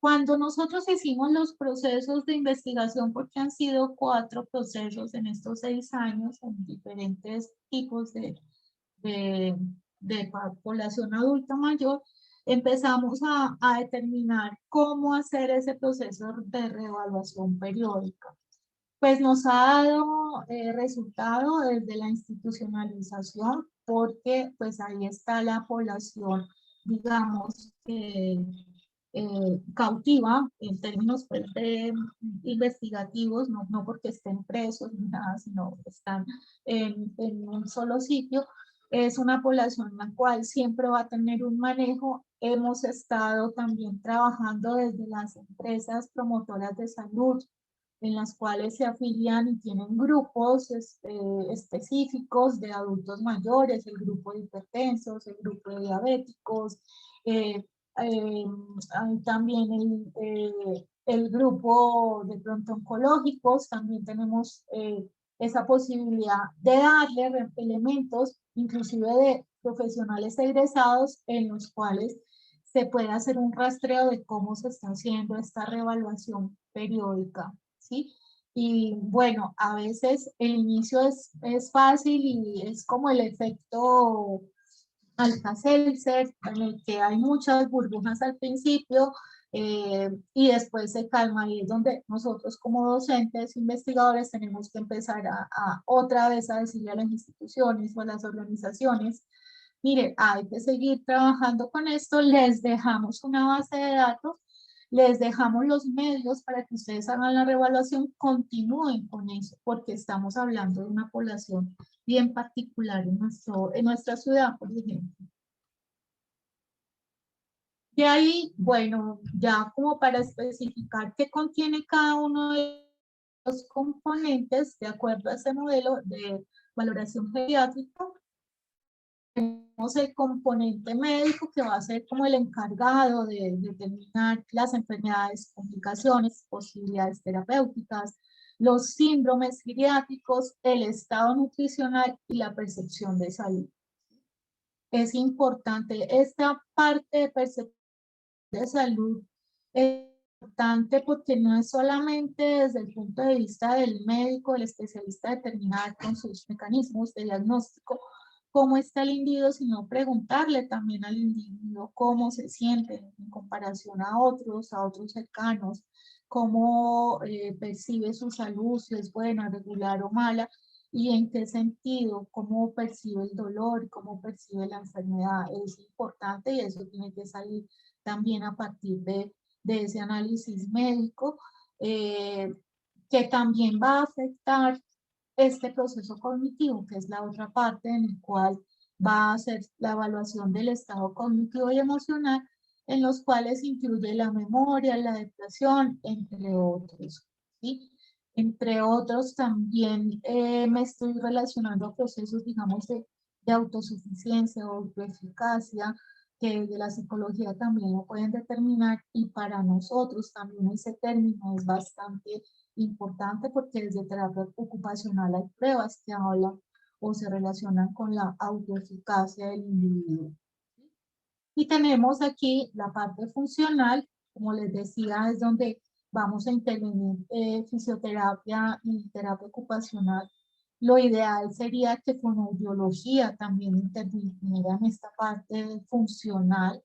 Cuando nosotros hicimos los procesos de investigación, porque han sido 4 procesos en estos 6 años, en diferentes tipos de, de población adulta mayor, empezamos a determinar cómo hacer ese proceso de reevaluación periódica. Pues nos ha dado resultado desde la institucionalización, porque pues ahí está la población, digamos, cautiva en términos pues, investigativos, no porque estén presos ni nada, sino que están en un solo sitio. Es una población en la cual siempre va a tener un manejo. Hemos estado también trabajando desde las empresas promotoras de salud, en las cuales se afilian y tienen grupos específicos de adultos mayores, el grupo de hipertensos, el grupo de diabéticos, también el grupo de pronto oncológicos. También tenemos esa posibilidad de darle elementos, inclusive de profesionales egresados, en los cuales se puede hacer un rastreo de cómo se está haciendo esta reevaluación periódica, ¿sí? Y bueno, a veces el inicio es fácil y es como el efecto Alka-Seltzer, en el que hay muchas burbujas al principio, y después se calma, y es donde nosotros como docentes, investigadores, tenemos que empezar a otra vez a decirle a las instituciones o a las organizaciones, mire, hay que seguir trabajando con esto, les dejamos una base de datos, les dejamos los medios para que ustedes hagan la reevaluación, continúen con eso, porque estamos hablando de una población bien particular en nuestra ciudad, por ejemplo. De ahí, bueno, ya como para especificar qué contiene cada uno de los componentes, de acuerdo a ese modelo de valoración pediátrica, tenemos el componente médico que va a ser como el encargado de determinar las enfermedades, complicaciones, posibilidades terapéuticas, los síndromes geriátricos, el estado nutricional y la percepción de salud. Es importante esta parte de percepción de salud, es importante porque no es solamente desde el punto de vista del médico, el especialista, determinar con sus mecanismos de diagnóstico cómo está el individuo, sino preguntarle también al individuo cómo se siente en comparación a otros cercanos, cómo percibe su salud, si es buena, regular o mala, y en qué sentido, cómo percibe el dolor, cómo percibe la enfermedad. Es importante y eso tiene que salir también a partir de ese análisis médico, que también va a afectar este proceso cognitivo, que es la otra parte en el cual va a ser la evaluación del estado cognitivo y emocional, en los cuales incluye la memoria, la adaptación, entre otros, ¿sí? Entre otros, también me estoy relacionando a procesos, digamos, de autosuficiencia o autoeficacia, que desde la psicología también lo pueden determinar, y para nosotros también ese término es bastante importante porque desde terapia ocupacional hay pruebas que hablan o se relacionan con la autoeficacia del individuo. Y tenemos aquí la parte funcional, como les decía, es donde vamos a intervenir fisioterapia y terapia ocupacional. Lo ideal sería que fonoaudiología también interviniera en esta parte funcional,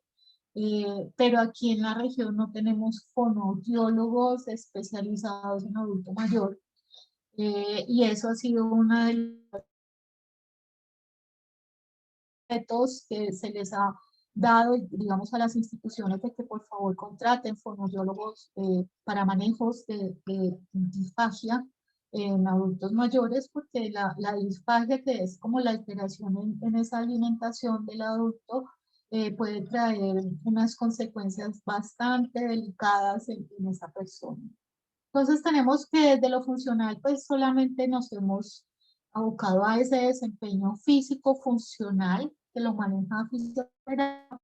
pero aquí en la región no tenemos fonoaudiólogos especializados en adulto mayor, y eso ha sido uno de los retos que se les ha dado, digamos, a las instituciones, de que por favor contraten fonoaudiólogos para manejos de disfagia en adultos mayores, porque la disfagia, que es como la alteración en esa alimentación del adulto, puede traer unas consecuencias bastante delicadas en esa persona. Entonces tenemos que desde lo funcional pues solamente nos hemos abocado a ese desempeño físico funcional que lo maneja fisioterapia,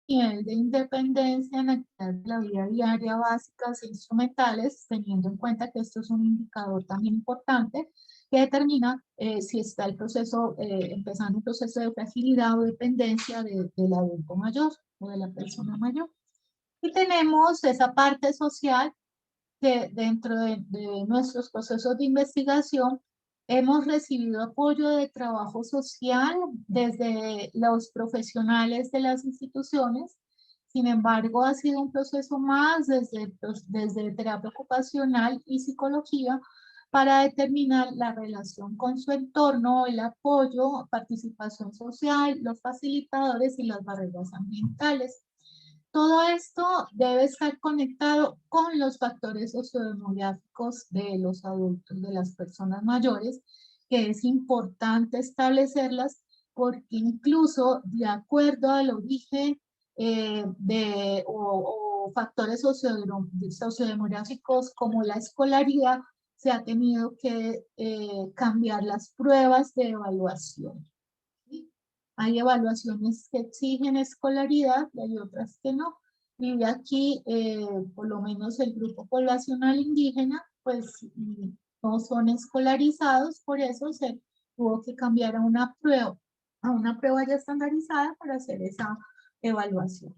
nivel de independencia en actividades de la vida diaria básicas e instrumentales, teniendo en cuenta que esto es un indicador también importante que determina si está el proceso, empezando un proceso de fragilidad o dependencia del adulto mayor o de la persona mayor. Y tenemos esa parte social que dentro de nuestros procesos de investigación hemos recibido apoyo de trabajo social desde los profesionales de las instituciones. Sin embargo, ha sido un proceso más desde terapia ocupacional y psicología para determinar la relación con su entorno, el apoyo, participación social, los facilitadores y las barreras ambientales. Todo esto debe estar conectado con los factores sociodemográficos de los adultos, de las personas mayores, que es importante establecerlas porque incluso de acuerdo al origen o factores sociodemográficos como la escolaridad, se ha tenido que cambiar las pruebas de evaluación. Hay evaluaciones que exigen escolaridad y hay otras que no. Y aquí, por lo menos el grupo poblacional indígena, pues no son escolarizados, por eso se tuvo que cambiar a una prueba ya estandarizada para hacer esa evaluación.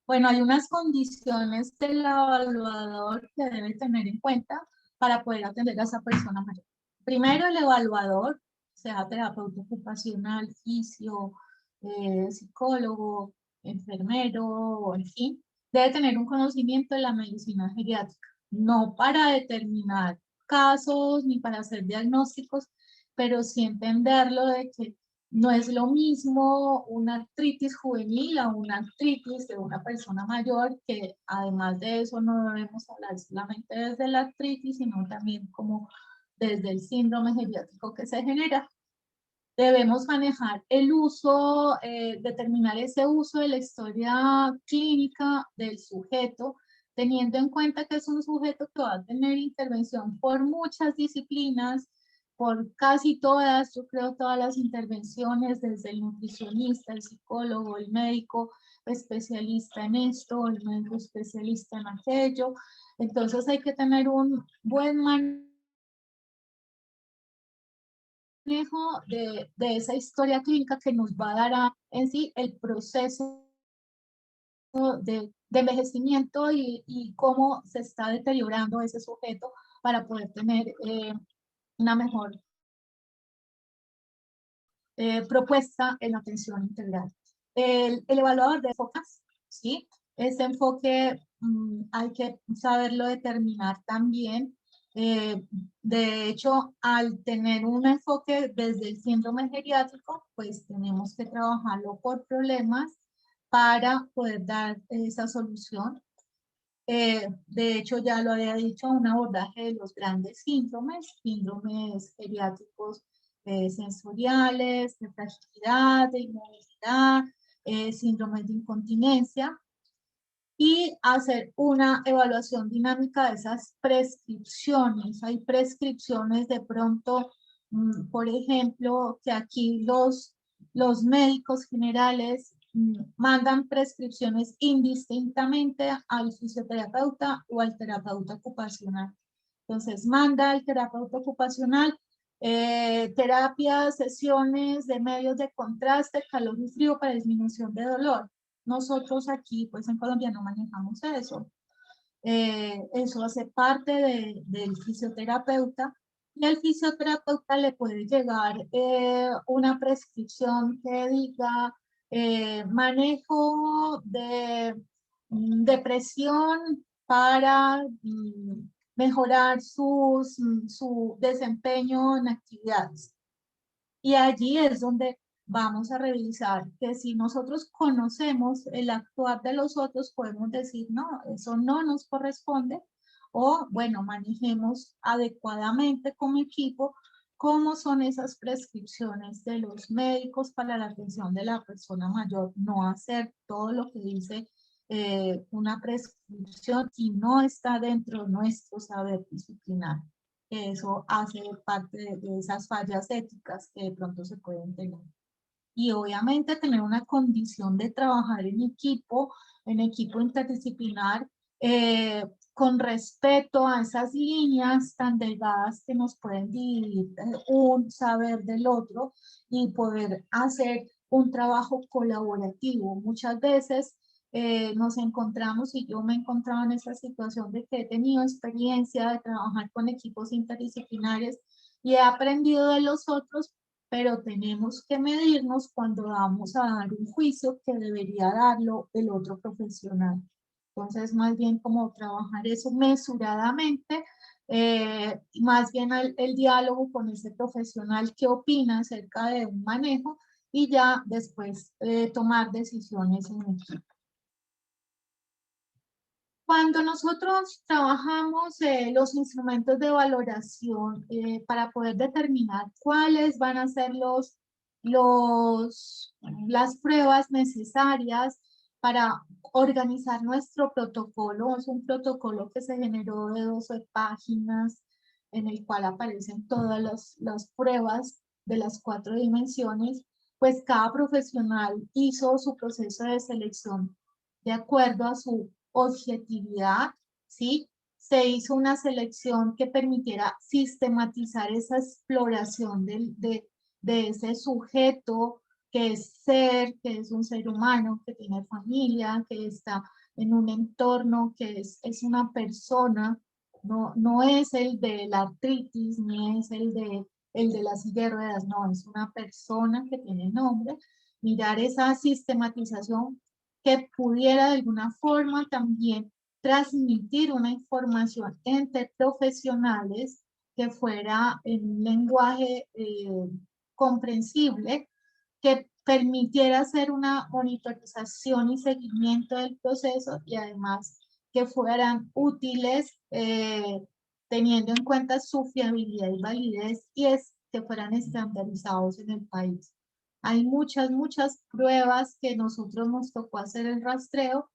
Bueno, hay unas condiciones del evaluador que debe tener en cuenta para poder atender a esa persona mayor. Primero, el evaluador, sea terapeuta ocupacional, fisio, psicólogo, enfermero, en fin, debe tener un conocimiento de la medicina geriátrica, no para determinar casos ni para hacer diagnósticos, pero sí entenderlo de que no es lo mismo una artritis juvenil a una artritis de una persona mayor, que además de eso no debemos hablar solamente desde la artritis, sino también como desde el síndrome geriátrico que se genera. Debemos manejar el uso, determinar ese uso de la historia clínica del sujeto, teniendo en cuenta que es un sujeto que va a tener intervención por muchas disciplinas, por casi todas, yo creo todas las intervenciones, desde el nutricionista, el psicólogo, el médico especialista en esto, el médico especialista en aquello. Entonces hay que tener un buen manejo de esa historia clínica que nos va a dar en sí el proceso de envejecimiento y cómo se está deteriorando ese sujeto para poder tener una mejor propuesta en atención integral. El evaluador de focas, ¿sí? Ese enfoque hay que saberlo determinar también. De hecho, al tener un enfoque desde el síndrome geriátrico, pues tenemos que trabajarlo por problemas para poder dar esa solución. De hecho, ya lo había dicho, un abordaje de los grandes síndromes geriátricos sensoriales, de fragilidad, de inmovilidad, síndromes de incontinencia, y hacer una evaluación dinámica de esas prescripciones. Hay prescripciones de pronto, por ejemplo, que aquí los médicos generales mandan prescripciones indistintamente al fisioterapeuta o al terapeuta ocupacional. Entonces, manda al terapeuta ocupacional terapias, sesiones de medios de contraste, calor y frío para disminución de dolor. Nosotros aquí, pues en Colombia no manejamos eso. Eso hace parte del fisioterapeuta, y el fisioterapeuta le puede llegar una prescripción que diga manejo de depresión para mejorar su desempeño en actividades. Y allí es donde vamos a revisar que si nosotros conocemos el actuar de los otros, podemos decir, no, eso no nos corresponde, o bueno, manejemos adecuadamente como equipo cómo son esas prescripciones de los médicos para la atención de la persona mayor, no hacer todo lo que dice una prescripción y no está dentro de nuestro saber disciplinar. Eso hace parte de esas fallas éticas que de pronto se pueden tener. Y obviamente tener una condición de trabajar en equipo interdisciplinar, con respeto a esas líneas tan delgadas que nos pueden dividir un saber del otro, y poder hacer un trabajo colaborativo. Muchas veces nos encontramos, y yo me he encontrado en esa situación de que he tenido experiencia de trabajar con equipos interdisciplinares y he aprendido de los otros, pero tenemos que medirnos cuando vamos a dar un juicio que debería darlo el otro profesional. Entonces, más bien como trabajar eso mesuradamente, más bien el diálogo con ese profesional que opina acerca de un manejo, y ya después tomar decisiones en equipo. Cuando nosotros trabajamos los instrumentos de valoración para poder determinar cuáles van a ser las pruebas necesarias para organizar nuestro protocolo, es un protocolo que se generó de 12 páginas en el cual aparecen todas las pruebas de las 4 dimensiones, pues cada profesional hizo su proceso de selección de acuerdo a su objetividad, ¿sí? Se hizo una selección que permitiera sistematizar esa exploración de ese sujeto que es un ser humano, que tiene familia, que está en un entorno, que es una persona, no es el de la artritis, ni es el de la silla de ruedas, no, es una persona que tiene nombre. mirar esa sistematización que pudiera de alguna forma también transmitir una información entre profesionales que fuera en un lenguaje comprensible, que permitiera hacer una monitorización y seguimiento del proceso y además que fueran útiles teniendo en cuenta su fiabilidad y validez y que fueran estandarizados en el país. Hay muchas pruebas que nosotros nos tocó hacer el rastreo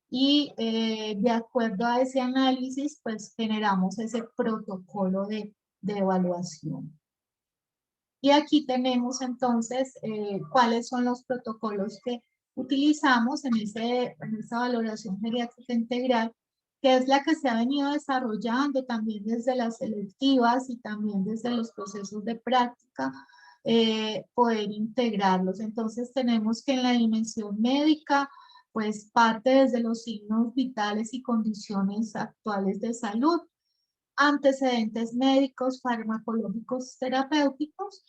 y de acuerdo a ese análisis, pues generamos ese protocolo de evaluación. Y aquí tenemos entonces cuáles son los protocolos que utilizamos en esa valoración geriátrica integral, que es la que se ha venido desarrollando también desde las selectivas y también desde los procesos de práctica, poder integrarlos. Entonces tenemos que en la dimensión médica, pues parte desde los signos vitales y condiciones actuales de salud, antecedentes médicos, farmacológicos, terapéuticos,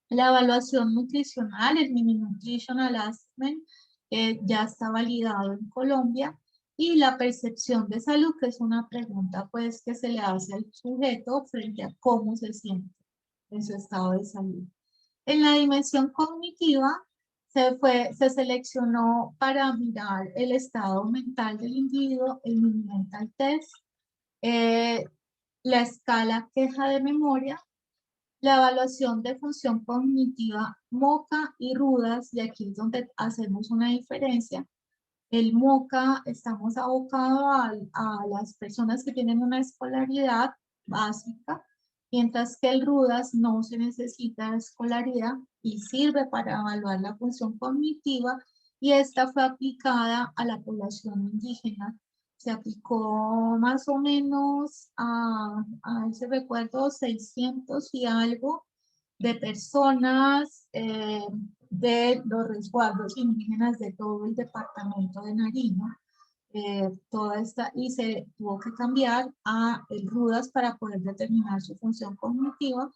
la evaluación nutricional, el Mini Nutritional Assessment, ya está validado en Colombia, y la percepción de salud, que es una pregunta pues que se le hace al sujeto frente a cómo se siente en su estado de salud. En la dimensión cognitiva, se seleccionó para mirar el estado mental del individuo, el Mini Mental Test, la escala queja de memoria, la evaluación de función cognitiva MOCA y RUDAS, y aquí es donde hacemos una diferencia. El MOCA estamos abocados a las personas que tienen una escolaridad básica, mientras que el RUDAS no se necesita escolaridad y sirve para evaluar la función cognitiva, y esta fue aplicada a la población indígena. Se aplicó más o menos a ese recuerdo 600 y algo de personas de los resguardos indígenas de todo el departamento de Nariño. Y se tuvo que cambiar a el RUDAS para poder determinar su función cognitiva,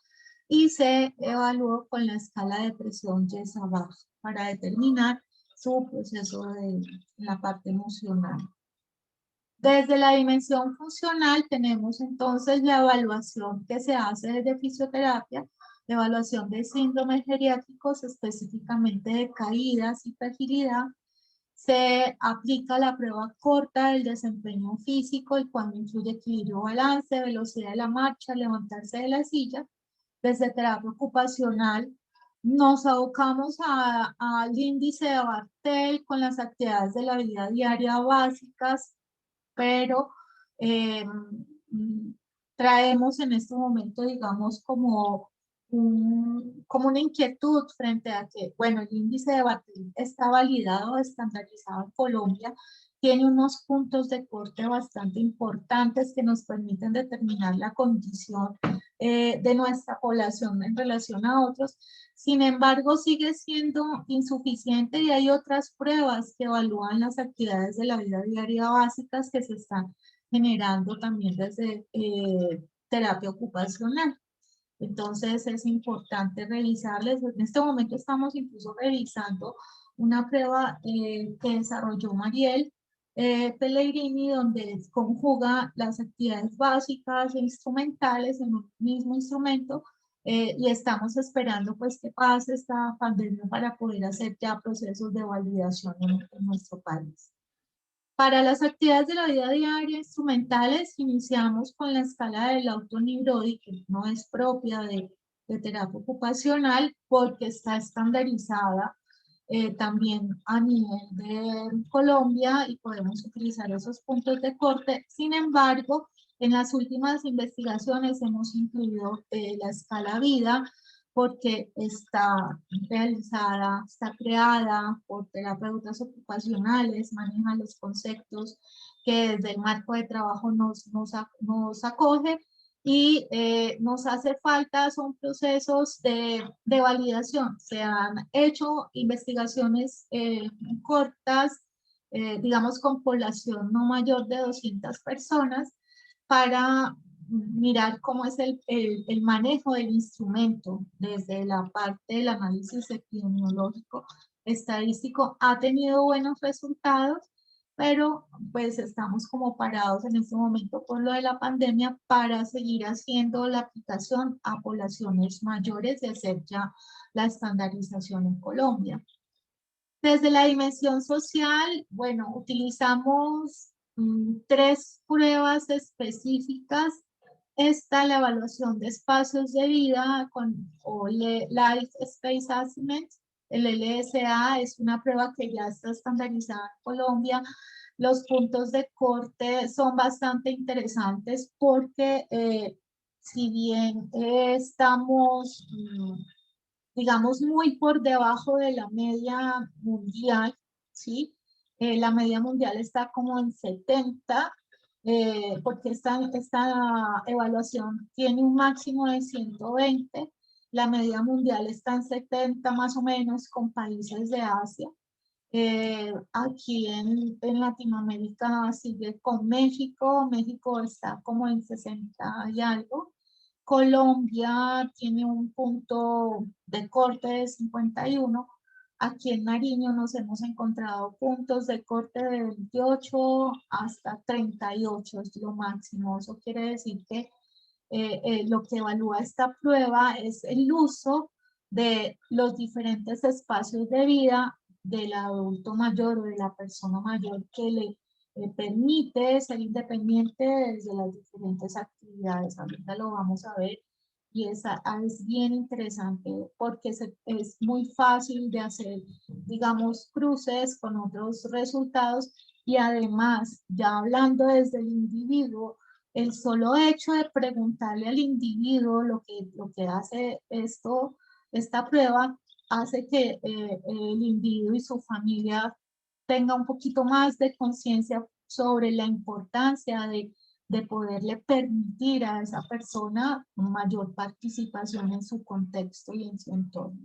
y se evaluó con la escala de presión Yesabach para determinar su proceso de la parte emocional. Desde la dimensión funcional tenemos entonces la evaluación que se hace desde fisioterapia, la evaluación de síndromes geriátricos, específicamente de caídas y fragilidad. Se aplica la prueba corta del desempeño físico y cuando incluye equilibrio, balance, velocidad de la marcha, levantarse de la silla. Desde terapia ocupacional nos abocamos al índice de Bartel con las actividades de la vida diaria básicas, pero traemos en este momento, digamos, como una inquietud frente a que, bueno, el índice de Bartel está validado, estandarizado en Colombia, tiene unos puntos de corte bastante importantes que nos permiten determinar la condición de nuestra población en relación a otros. Sin embargo, sigue siendo insuficiente y hay otras pruebas que evalúan las actividades de la vida diaria básicas que se están generando también desde terapia ocupacional. Entonces es importante revisarles. En este momento estamos incluso revisando una prueba que desarrolló Mariel Pellegrini, donde conjuga las actividades básicas e instrumentales en un mismo instrumento, y estamos esperando pues que pase esta pandemia para poder hacer ya procesos de validación en nuestro país. Para las actividades de la vida diaria instrumentales, iniciamos con la escala del Auto-Neurodi, que no es propia de terapia ocupacional porque está estandarizada también a nivel de Colombia y podemos utilizar esos puntos de corte. Sin embargo, en las últimas investigaciones hemos incluido la escala vida, porque está realizada, está creada por terapeutas ocupacionales, maneja los conceptos que desde el marco de trabajo nos acoge, y nos hace falta, son procesos de validación. Se han hecho investigaciones cortas, digamos con población no mayor de 200 personas, para mirar cómo es el manejo del instrumento desde la parte del análisis epidemiológico, estadístico, ha tenido buenos resultados, pero pues estamos como parados en este momento por lo de la pandemia para seguir haciendo la aplicación a poblaciones mayores y hacer ya la estandarización en Colombia. Desde la dimensión social, bueno, utilizamos 3 pruebas específicas. Está la evaluación de espacios de vida o Life Space Assessment. El LSA es una prueba que ya está estandarizada en Colombia. Los puntos de corte son bastante interesantes porque si bien estamos digamos, muy por debajo de la media mundial, ¿sí? La media mundial está como en 70, porque esta evaluación tiene un máximo de 120, la media mundial está en 70 más o menos con países de Asia. Aquí en Latinoamérica sigue con México, México está como en 60 y algo. Colombia tiene un punto de corte de 51. Aquí en Nariño nos hemos encontrado puntos de corte de 28 hasta 38 es lo máximo. Eso quiere decir que lo que evalúa esta prueba es el uso de los diferentes espacios de vida del adulto mayor o de la persona mayor que le permite ser independiente desde las diferentes actividades. Ahorita lo vamos a ver y es bien interesante porque es muy fácil de hacer, digamos, cruces con otros resultados y además, ya hablando desde el individuo, el solo hecho de preguntarle al individuo lo que hace esta prueba hace que el individuo y su familia tenga un poquito más de conciencia sobre la importancia de poderle permitir a esa persona mayor participación en su contexto y en su entorno.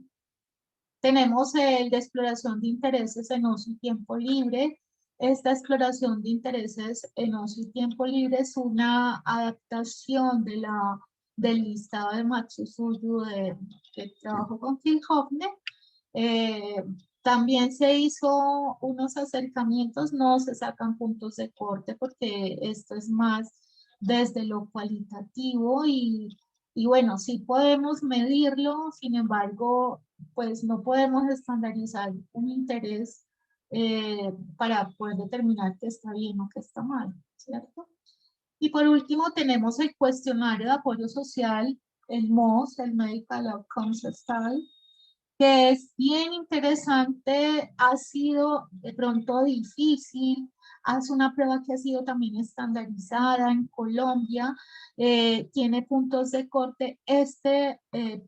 Tenemos el de exploración de intereses en ocio y tiempo libre. Esta exploración de intereses en ocio y tiempo libre es una adaptación del listado de Matsusuyu que trabajó con Phil Hoffner. También se hizo unos acercamientos, no se sacan puntos de corte porque esto es más desde lo cualitativo y bueno, sí podemos medirlo, sin embargo, pues no podemos estandarizar un interés para poder determinar que está bien o que está mal, ¿cierto? Y por último tenemos el cuestionario de apoyo social, el MOS, el Medical Outcomes Study, que es bien interesante, ha sido de pronto difícil, hace una prueba que ha sido también estandarizada en Colombia, tiene puntos de corte.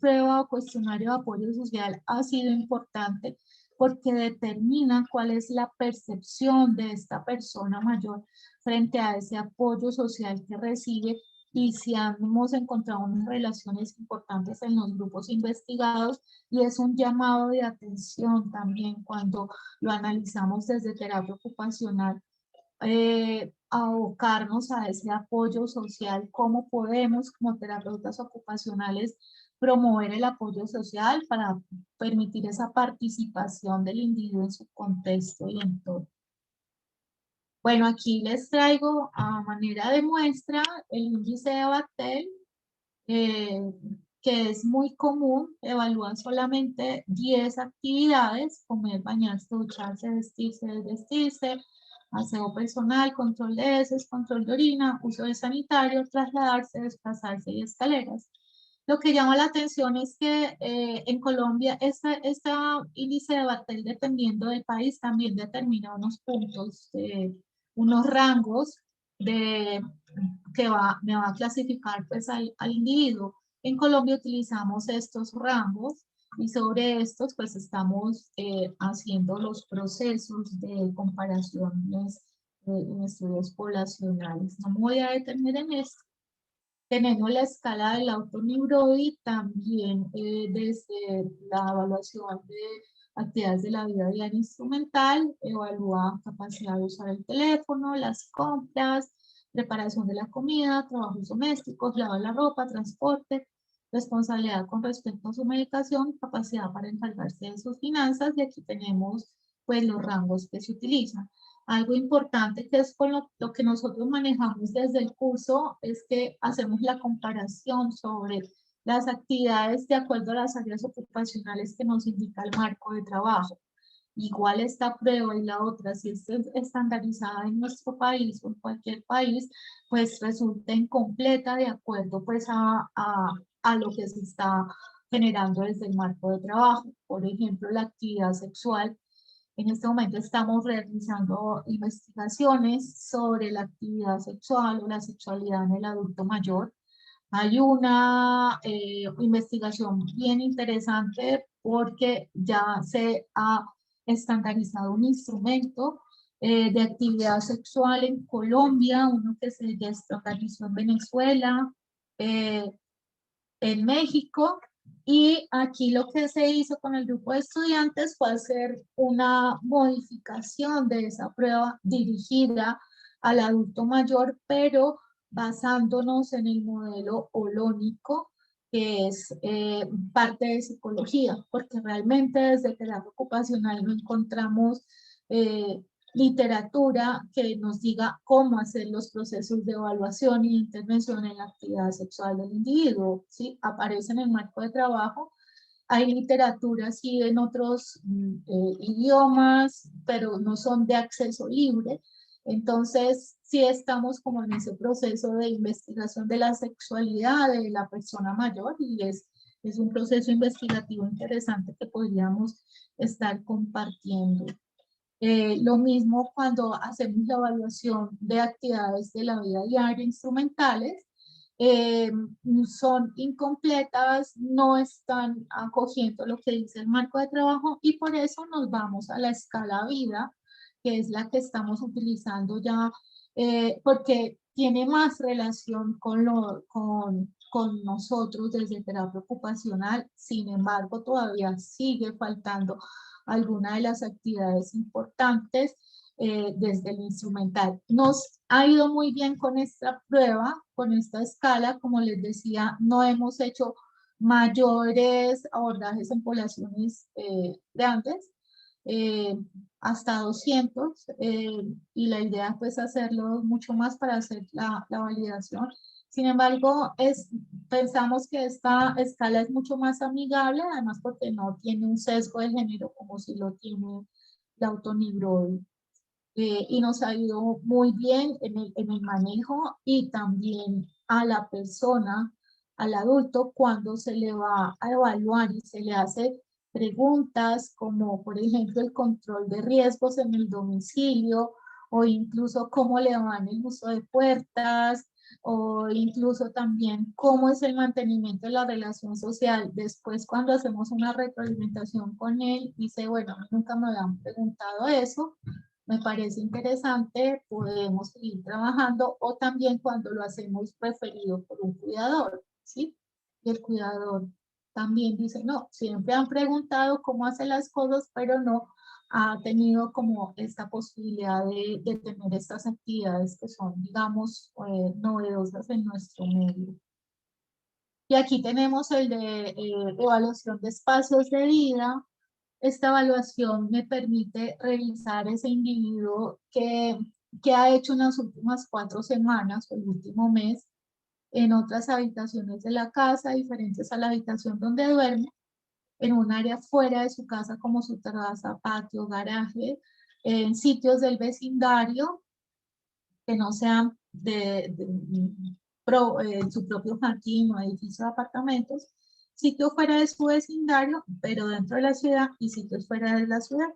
Prueba o cuestionario de apoyo social ha sido importante porque determina cuál es la percepción de esta persona mayor frente a ese apoyo social que recibe y si hemos encontrado unas relaciones importantes en los grupos investigados y es un llamado de atención también cuando lo analizamos desde terapia ocupacional, abocarnos a ese apoyo social, cómo podemos como terapeutas ocupacionales promover el apoyo social para permitir esa participación del individuo en su contexto y entorno. Bueno, aquí les traigo a manera de muestra el índice de Battelle, que es muy común, evalúan solamente 10 actividades: comer, bañarse, ducharse, vestirse, desvestirse, aseo personal, control de heces, control de orina, uso de sanitario, trasladarse, desplazarse y escaleras. Lo que llama la atención es que en Colombia este índice de Battelle, dependiendo del país, también determina unos puntos, unos rangos que me va a clasificar pues al individuo. En Colombia utilizamos estos rangos y sobre estos pues estamos haciendo los procesos de comparaciones en estudios poblacionales. No me voy a detener en esto. Tenemos la escala del auto-Neurodi, también desde la evaluación de actividades de la vida diaria instrumental, evalúa capacidad de usar el teléfono, las compras, preparación de la comida, trabajos domésticos, lavado de la ropa, transporte, responsabilidad con respecto a su medicación, capacidad para encargarse de sus finanzas, y aquí tenemos pues los rangos que se utilizan. Algo importante que es con lo que nosotros manejamos desde el curso es que hacemos la comparación sobre las actividades de acuerdo a las áreas ocupacionales que nos indica el marco de trabajo. Igual esta prueba y la otra, si es estandarizada en nuestro país o en cualquier país, pues resulta incompleta de acuerdo pues a lo que se está generando desde el marco de trabajo. Por ejemplo, la actividad sexual. En este momento estamos realizando investigaciones sobre la actividad sexual o la sexualidad en el adulto mayor. Hay una investigación bien interesante porque ya se ha estandarizado un instrumento de actividad sexual en Colombia, uno que se ya estandarizó en Venezuela, en México, y aquí lo que se hizo con el grupo de estudiantes fue hacer una modificación de esa prueba dirigida al adulto mayor, pero basándonos en el modelo holónico, que es parte de psicología, porque realmente desde terapia ocupacional no encontramos literatura que nos diga cómo hacer los procesos de evaluación y intervención en la actividad sexual del individuo, ¿sí? Aparece en el marco de trabajo. Hay literatura, sí, en otros idiomas, pero no son de acceso libre. Entonces, sí estamos como en ese proceso de investigación de la sexualidad de la persona mayor, y es un proceso investigativo interesante que podríamos estar compartiendo. Lo mismo cuando hacemos la evaluación de actividades de la vida diaria instrumentales, son incompletas, no están acogiendo lo que dice el marco de trabajo, y por eso nos vamos a la escala vida, que es la que estamos utilizando ya, porque tiene más relación con nosotros desde terapia ocupacional. Sin embargo, todavía sigue faltando alguna de las actividades importantes desde el instrumental. Nos ha ido muy bien con esta prueba, con esta escala. Como les decía, no hemos hecho mayores abordajes en poblaciones grandes, hasta 200, y la idea pues hacerlo mucho más para hacer la validación. Sin embargo, pensamos que esta escala es mucho más amigable, además porque no tiene un sesgo de género como si lo tiene la autonibroid. Y nos ha ido muy bien en el manejo, y también a la persona, al adulto, cuando se le va a evaluar y se le hace preguntas como, por ejemplo, el control de riesgos en el domicilio, o incluso cómo le va en el uso de puertas, o incluso también cómo es el mantenimiento de la relación social. Después, cuando hacemos una retroalimentación con él, dice, bueno, nunca me habían preguntado eso, me parece interesante, podemos seguir trabajando. O también cuando lo hacemos referido por un cuidador, ¿sí? Y el cuidador también dice, no, siempre han preguntado cómo hace las cosas, pero no ha tenido como esta posibilidad de tener estas actividades que son, digamos, novedosas en nuestro medio. Y aquí tenemos el de evaluación de espacios de vida. Esta evaluación me permite revisar ese individuo que ha hecho en las últimas 4 semanas o el último mes en otras habitaciones de la casa, diferentes a la habitación donde duerme, en un área fuera de su casa como su terraza, patio, garaje, en sitios del vecindario que no sean su propio jardín o edificio de apartamentos, sitios fuera de su vecindario, pero dentro de la ciudad, y sitios fuera de la ciudad.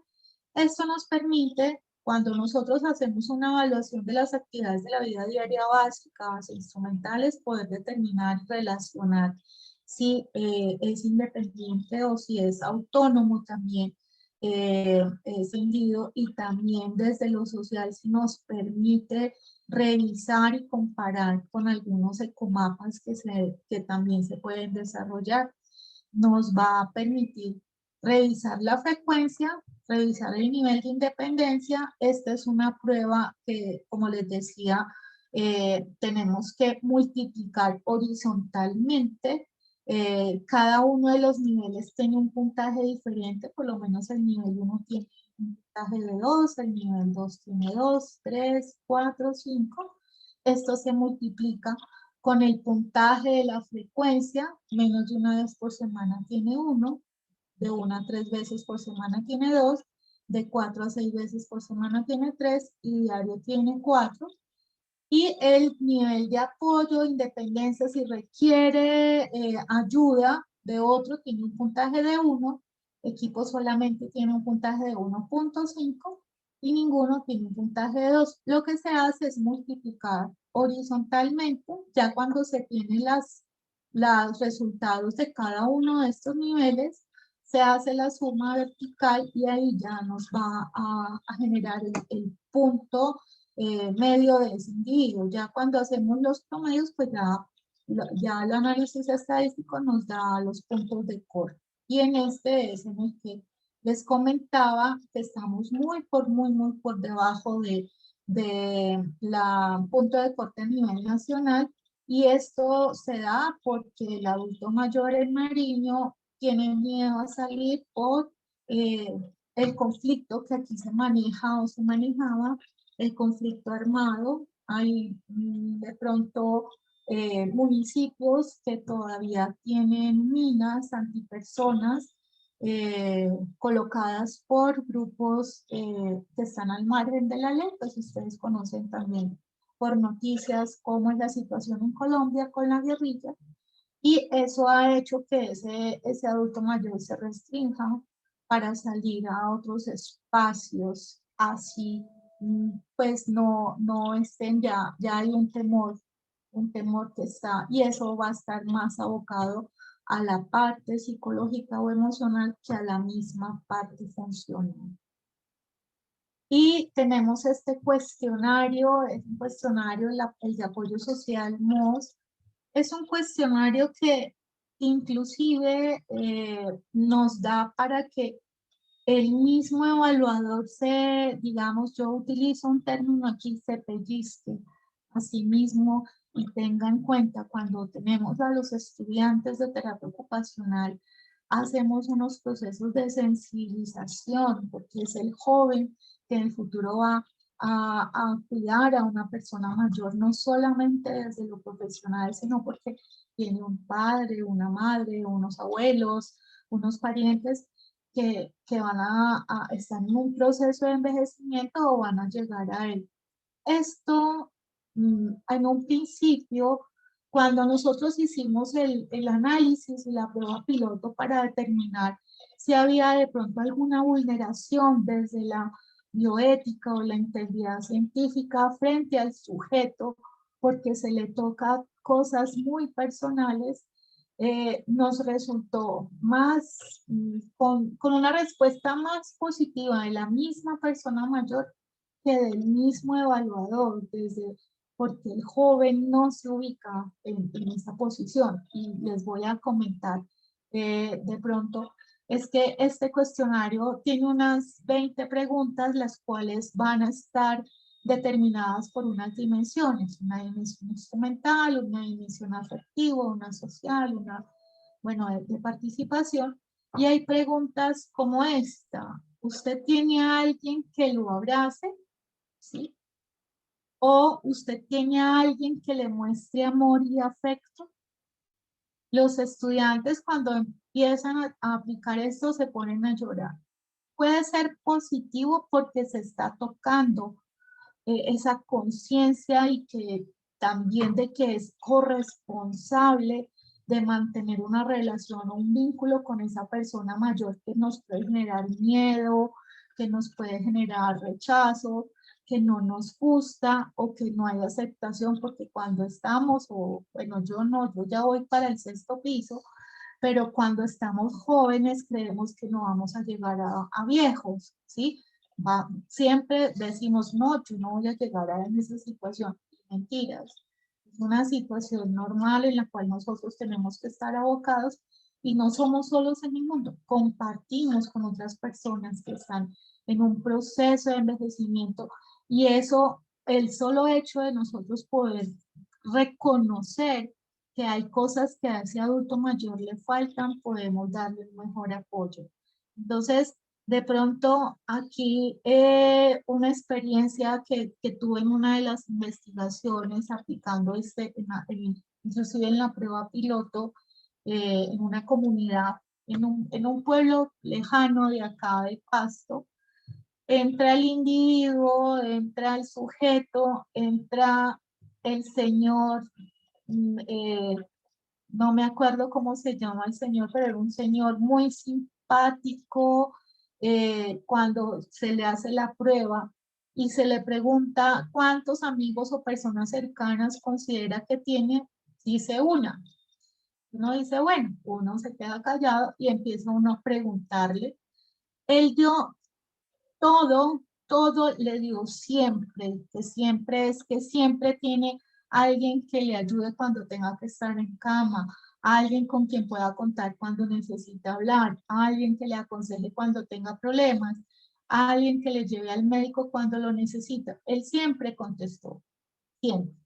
Esto nos permite, cuando nosotros hacemos una evaluación de las actividades de la vida diaria básicas e instrumentales, poder determinar y relacionar si es independiente o si es autónomo también ese individuo, y también desde lo social si nos permite revisar y comparar con algunos ecomapas que también se pueden desarrollar. Nos va a permitir revisar la frecuencia, revisar el nivel de independencia. Esta es una prueba que, como les decía, tenemos que multiplicar horizontalmente. Cada uno de los niveles tiene un puntaje diferente, por lo menos el nivel 1 tiene un puntaje de 2, el nivel 2 tiene 2, 3, 4, 5. Esto se multiplica con el puntaje de la frecuencia, menos de una vez por semana tiene 1, de 1 a 3 veces por semana tiene 2, de 4 a 6 veces por semana tiene 3 y diario tiene 4. Y el nivel de apoyo, independencia, si requiere ayuda de otro, tiene un puntaje de 1, equipo solamente tiene un puntaje de 1.5 y ninguno tiene un puntaje de 2. Lo que se hace es multiplicar horizontalmente, ya cuando se tienen los resultados de cada uno de estos niveles, se hace la suma vertical y ahí ya nos va a generar el punto medio de ese individuo. Ya cuando hacemos los promedios, pues ya el análisis estadístico nos da los puntos de corte. Y en este es en el que les comentaba que estamos muy por debajo de la punto de corte a nivel nacional, y esto se da porque el adulto mayor en Nariño tiene miedo a salir por el conflicto que aquí se maneja o se manejaba, el conflicto armado. Hay de pronto municipios que todavía tienen minas antipersonas colocadas por grupos que están al margen de la ley, pues ustedes conocen también por noticias cómo es la situación en Colombia con la guerrilla, y eso ha hecho que ese adulto mayor se restrinja para salir a otros espacios, así pues no estén ya hay un temor que está, y eso va a estar más abocado a la parte psicológica o emocional que a la misma parte funcional. Y tenemos este cuestionario, es un cuestionario, el de apoyo social MOS. Es un cuestionario que inclusive nos da para que el mismo evaluador digamos, yo utilizo un término aquí, se pellizque a sí mismo y tenga en cuenta cuando tenemos a los estudiantes de terapia ocupacional, hacemos unos procesos de sensibilización, porque es el joven que en el futuro va a cuidar a una persona mayor, no solamente desde lo profesional, sino porque tiene un padre, una madre, unos abuelos, unos parientes que van a estar en un proceso de envejecimiento o van a llegar a él. Esto, en un principio, cuando nosotros hicimos el análisis y la prueba piloto para determinar si había de pronto alguna vulneración desde la bioética o la integridad científica frente al sujeto, porque se le toca cosas muy personales, nos resultó más, con una respuesta más positiva de la misma persona mayor que del mismo evaluador, porque el joven no se ubica en esa posición. Y les voy a comentar de pronto, es que este cuestionario tiene unas 20 preguntas, las cuales van a estar determinadas por unas dimensiones, una dimensión instrumental, una dimensión afectiva, una social, bueno, de participación. Y hay preguntas como esta: ¿usted tiene a alguien que lo abrace? ¿Sí? ¿O usted tiene a alguien que le muestre amor y afecto? Los estudiantes, cuando empiezan a aplicar esto, se ponen a llorar. Puede ser positivo porque se está tocando esa conciencia, y que también de que es corresponsable de mantener una relación o un vínculo con esa persona mayor, que nos puede generar miedo, que nos puede generar rechazo, que no nos gusta o que no hay aceptación, porque cuando estamos, o bueno, yo no, yo ya voy para el 6º piso, pero cuando estamos jóvenes creemos que no vamos a llegar a viejos, ¿sí? Siempre decimos, no, yo no voy a llegar a esa situación. Mentiras. Es una situación normal en la cual nosotros tenemos que estar abocados, y no somos solos en el mundo. Compartimos con otras personas que están en un proceso de envejecimiento, y eso el solo hecho de nosotros poder reconocer que hay cosas que a ese adulto mayor le faltan, podemos darle un mejor apoyo. Entonces, de pronto aquí una experiencia que tuve en una de las investigaciones aplicando inclusive en la prueba piloto en una comunidad, en un pueblo lejano de acá de Pasto. Entra el individuo, entra el sujeto, entra el señor, no me acuerdo cómo se llama el señor, pero era un señor muy simpático. Cuando se le hace la prueba y se le pregunta cuántos amigos o personas cercanas considera que tiene, dice una. Uno dice, bueno, uno se queda callado y empieza uno a preguntarle. Él dio todo le dio siempre, que siempre tiene alguien que le ayude cuando tenga que estar en cama, alguien con quien pueda contar cuando necesita hablar, alguien que le aconseje cuando tenga problemas, alguien que le lleve al médico cuando lo necesita. Él siempre contestó, siempre.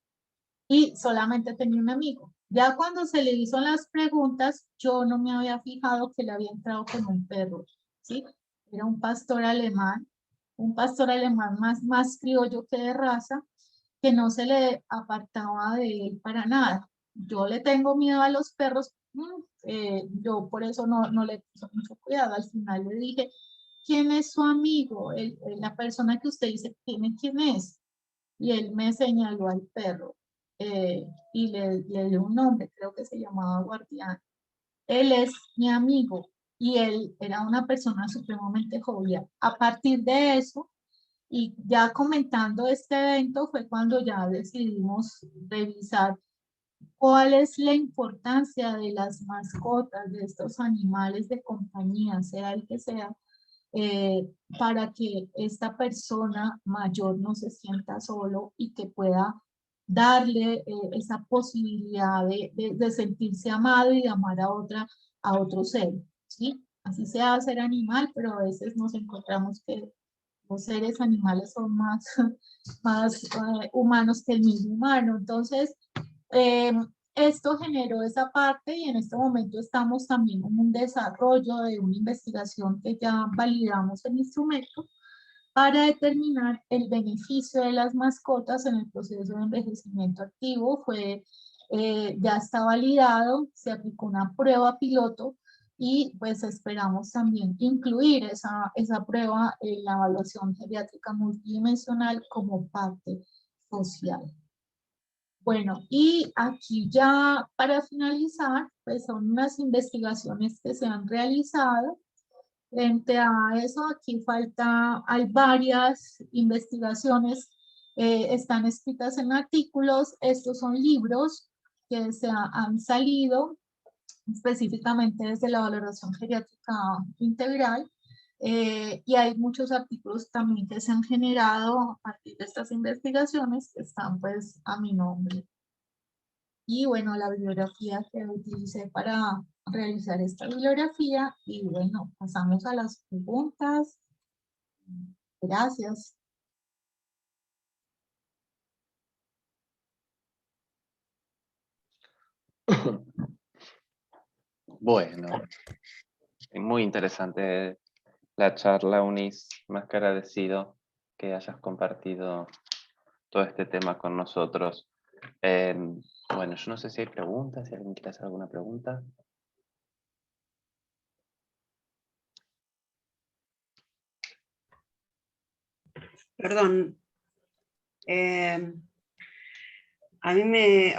Y solamente tenía un amigo. Ya cuando se le hizo las preguntas, yo no me había fijado que le había entrado con un perro, ¿sí? Era un pastor alemán más criollo que de raza, que no se le apartaba de él para nada. Yo le tengo miedo a los perros, yo por eso no le puse mucho cuidado. Al final le dije, ¿quién es su amigo? La persona que usted dice que tiene, ¿quién es? Y él me señaló al perro y le dio un nombre, creo que se llamaba Guardián. Él es mi amigo y él era una persona supremamente jovial. A partir de eso, y ya comentando este evento, fue cuando ya decidimos revisar cuál es la importancia de las mascotas, de estos animales de compañía, sea el que sea, para que esta persona mayor no se sienta solo y que pueda darle esa posibilidad de sentirse amado y de amar a otro ser, ¿sí? Así sea ser animal, pero a veces nos encontramos que los seres animales son más, más humanos que el mismo humano. Entonces, eh, esto generó esa parte y en este momento estamos también en un desarrollo de una investigación que ya validamos el instrumento para determinar el beneficio de las mascotas en el proceso de envejecimiento activo. Ya está validado, se aplicó una prueba piloto y pues esperamos también incluir esa prueba en la evaluación geriátrica multidimensional como parte social. Bueno, y aquí ya para finalizar, pues son unas investigaciones que se han realizado. Frente a eso, aquí hay varias investigaciones, están escritas en artículos. Estos son libros que han salido específicamente desde la valoración geriátrica integral. Y hay muchos artículos también que se han generado a partir de estas investigaciones que están pues a mi nombre. Y bueno, la bibliografía que utilicé para realizar esta bibliografía. Y bueno, pasamos a las preguntas. Gracias.
Bueno, muy interesante la charla, Eunice. Más que agradecido que hayas compartido todo este tema con nosotros. Bueno, yo no sé si hay preguntas, si alguien quiere hacer alguna pregunta.
Perdón. A mí me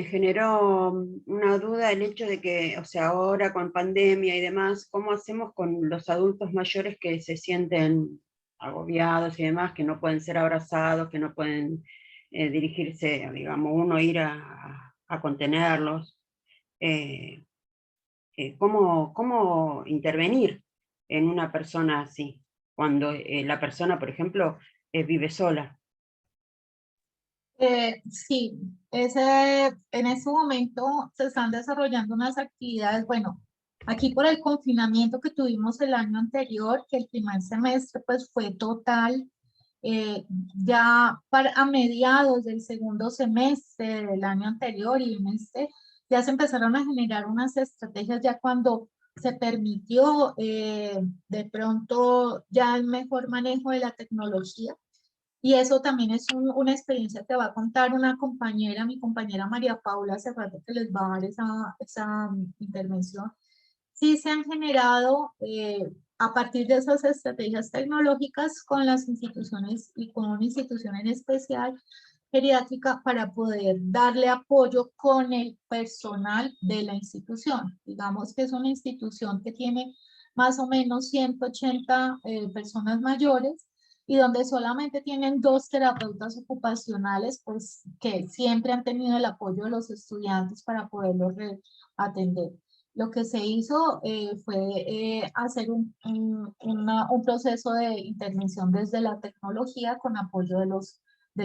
generó una duda el hecho de que, ahora con pandemia y demás, ¿cómo hacemos con los adultos mayores que se sienten agobiados y demás, que no pueden ser abrazados, que no pueden dirigirse, digamos, uno ir a contenerlos? ¿Cómo intervenir en una persona así, cuando la persona, por ejemplo, vive sola?
Sí, en ese momento se están desarrollando unas actividades, bueno, aquí por el confinamiento que tuvimos el año anterior, que el primer semestre pues fue total, Ya a mediados del segundo semestre del año anterior y en este, ya se empezaron a generar unas estrategias ya cuando se permitió de pronto ya el mejor manejo de la tecnología. Y eso también es una experiencia que va a contar una compañera, mi compañera María Paula, hace rato que les va a dar esa intervención. Sí se han generado a partir de esas estrategias tecnológicas con las instituciones y con una institución en especial geriátrica para poder darle apoyo con el personal de la institución. Digamos que es una institución que tiene más o menos 180 personas mayores y donde solamente tienen 2 terapeutas ocupacionales, pues que siempre han tenido el apoyo de los estudiantes para poderlos atender. Lo que se hizo fue hacer un proceso de intervención desde la tecnología con apoyo de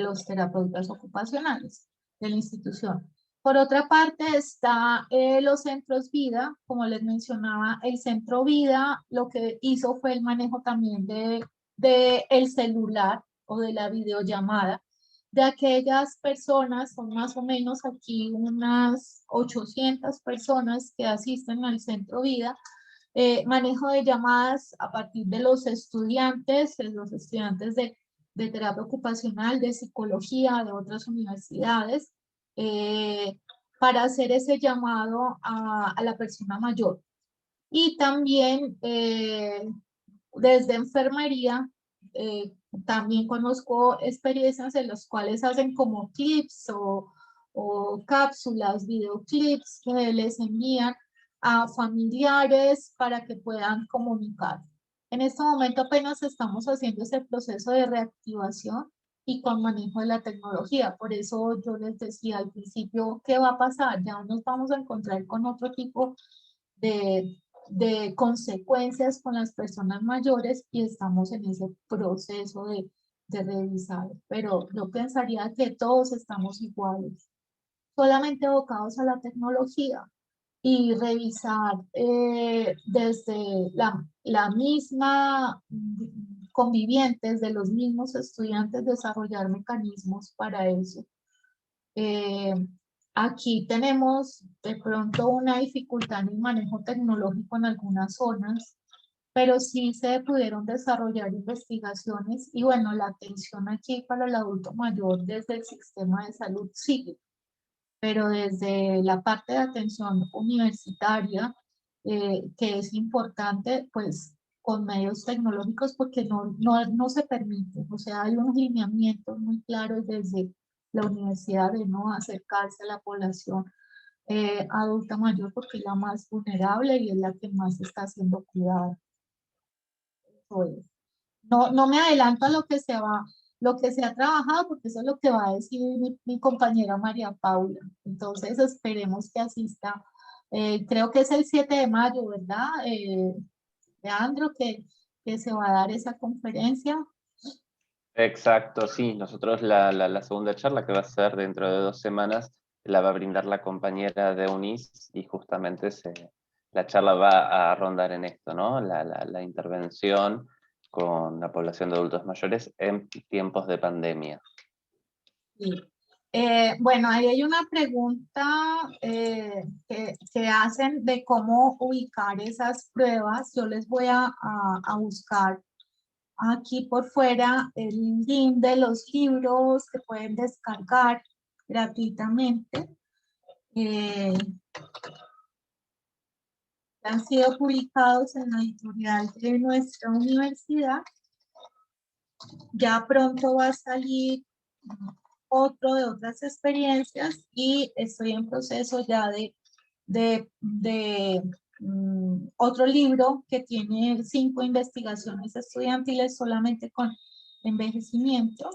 los terapeutas ocupacionales de la institución. Por otra parte está los centros vida, como les mencionaba, el centro vida lo que hizo fue el manejo también de el celular o de la videollamada de aquellas personas, son más o menos aquí unas 800 personas que asisten al Centro Vida, manejo de llamadas a partir de los estudiantes de terapia ocupacional, de psicología, de otras universidades, para hacer ese llamado a la persona mayor. Y también desde enfermería, eh, también conozco experiencias en las cuales hacen como clips o cápsulas, videoclips que les envían a familiares para que puedan comunicar. En este momento apenas estamos haciendo ese proceso de reactivación y con manejo de la tecnología. Por eso yo les decía al principio, ¿qué va a pasar? Ya nos vamos a encontrar con otro tipo de, de consecuencias con las personas mayores y estamos en ese proceso de revisar. Pero yo pensaría que todos estamos iguales, solamente abocados a la tecnología y revisar desde la misma convivientes de los mismos estudiantes, desarrollar mecanismos para eso. Eh, Aquí tenemos de pronto una dificultad en el manejo tecnológico en algunas zonas, pero sí se pudieron desarrollar investigaciones y bueno, la atención aquí para el adulto mayor desde el sistema de salud sigue, pero desde la parte de atención universitaria, que es importante, pues con medios tecnológicos porque no se permite, o sea, hay unos lineamientos muy claros desde la universidad de no acercarse a la población adulta mayor porque es la más vulnerable y es la que más está siendo cuidada. Eso es. No me adelanto a lo que se ha trabajado, porque eso es lo que va a decir mi compañera María Paula. Entonces esperemos que asista. Creo que es el 7 de mayo, ¿verdad? Leandro, que se va a dar esa conferencia.
Exacto, sí. Nosotros la segunda charla que va a ser dentro de 2 semanas la va a brindar la compañera de UNIS y justamente la charla va a rondar en esto, ¿no? La intervención con la población de adultos mayores en tiempos de pandemia.
Sí. Bueno, ahí hay una pregunta que hacen de cómo ubicar esas pruebas. Yo les voy a buscar aquí por fuera el link de los libros que pueden descargar gratuitamente. Han sido publicados en la editorial de nuestra universidad. Ya pronto va a salir otro de otras experiencias y estoy en proceso ya de otro libro que tiene 5 investigaciones estudiantiles solamente con envejecimiento,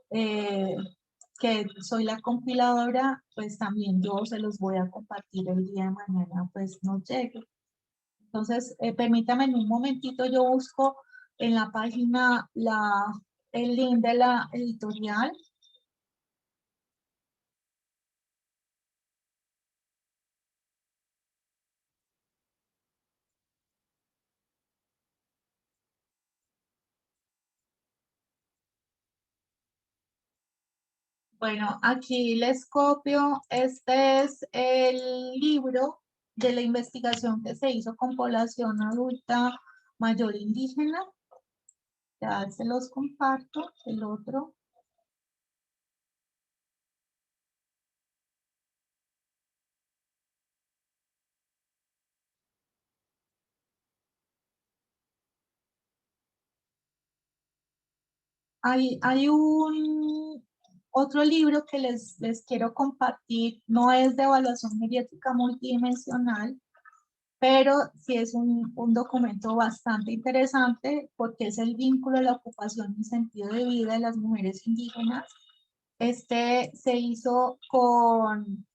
que soy la compiladora, pues también yo se los voy a compartir el día de mañana, pues no llegue. Entonces, permítame en un momentito, yo busco en la página el link de la editorial. Bueno, aquí les copio, este es el libro de la investigación que se hizo con población adulta mayor indígena. Ya se los comparto, el otro. Hay un otro libro que les quiero compartir, no es de evaluación geriátrica multidimensional, pero sí es un documento bastante interesante porque es el vínculo de la ocupación y sentido de vida de las mujeres indígenas. Este se hizo con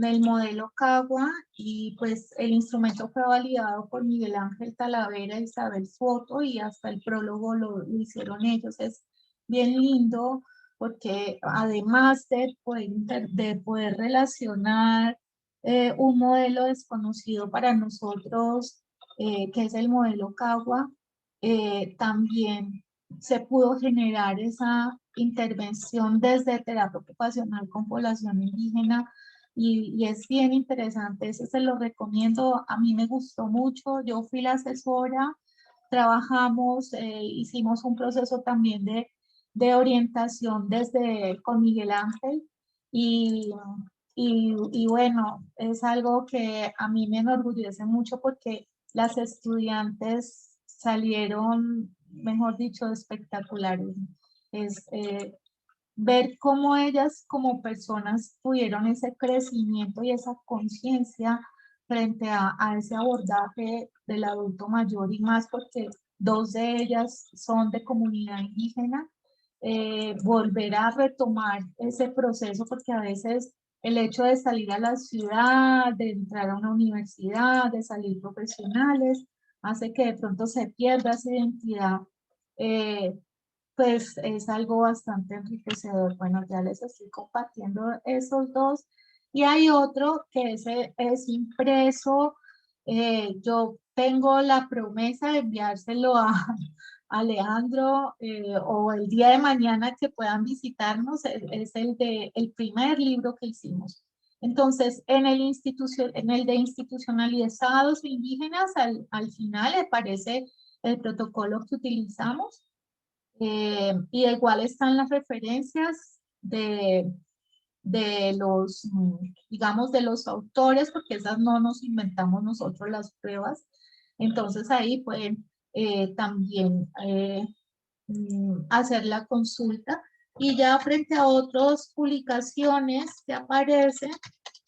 el modelo CAGUA y pues el instrumento fue validado por Miguel Ángel Talavera y Isabel Soto y hasta el prólogo lo hicieron ellos. Es bien lindo porque además de poder relacionar un modelo desconocido para nosotros, que es el modelo CAGUA, también se pudo generar esa intervención desde terapia ocupacional con población indígena y es bien interesante, ese se lo recomiendo, a mí me gustó mucho, yo fui la asesora, trabajamos, hicimos un proceso también de orientación desde con Miguel Ángel y, y bueno, es algo que a mí me enorgullece mucho porque las estudiantes salieron, mejor dicho, espectaculares. Es, ver cómo ellas como personas tuvieron ese crecimiento y esa conciencia frente a ese abordaje del adulto mayor y más porque dos de ellas son de comunidad indígena, volver a retomar ese proceso porque a veces el hecho de salir a la ciudad, de entrar a una universidad, de salir profesionales, hace que de pronto se pierda esa identidad, pues es algo bastante enriquecedor. Bueno, ya les estoy compartiendo esos dos. Y hay otro que es impreso. Yo tengo la promesa de enviárselo a Alejandro o el día de mañana que puedan visitarnos. Es el primer libro que hicimos. Entonces, en el de institucionalizados indígenas, al final aparece el protocolo que utilizamos. Y igual están las referencias de los, digamos, de los autores, porque esas no nos inventamos nosotros las pruebas. Entonces ahí pueden también hacer la consulta. Y ya frente a otras publicaciones que aparecen,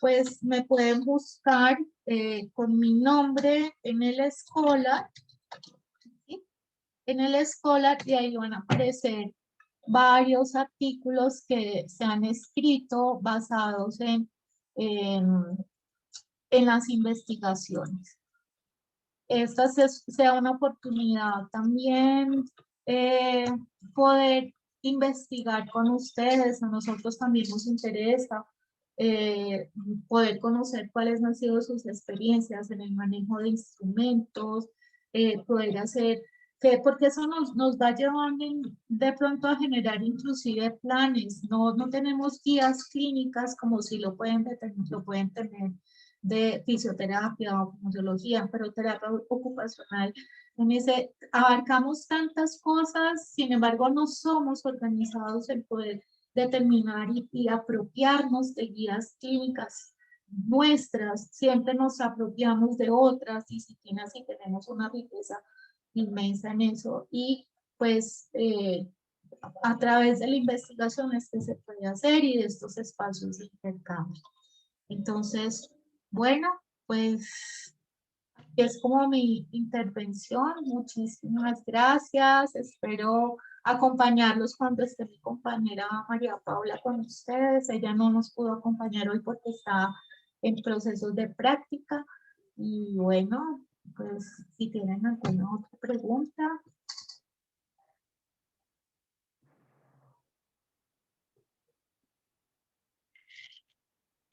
pues me pueden buscar con mi nombre en el Scholar, ¿sí? En el Scholar y ahí van a aparecer varios artículos que se han escrito basados en las investigaciones. Esta sea una oportunidad también poder investigar con ustedes, a nosotros también nos interesa poder conocer cuáles han sido sus experiencias en el manejo de instrumentos, poder hacer, porque eso nos va llevando de pronto a generar inclusive planes, no tenemos guías clínicas como si lo pueden tener de fisioterapia o kinesiología, pero terapia ocupacional. Me dice, abarcamos tantas cosas, sin embargo no somos organizados en poder determinar y apropiarnos de guías clínicas nuestras, siempre nos apropiamos de otras disciplinas y tenemos una riqueza inmensa en eso y pues a través de la investigación es que se puede hacer y de estos espacios de intercambio. Entonces, bueno, pues es como mi intervención. Muchísimas gracias. Espero acompañarlos cuando esté mi compañera María Paula con ustedes. Ella no nos pudo acompañar hoy porque está en procesos de práctica. Y bueno, pues si tienen alguna otra pregunta.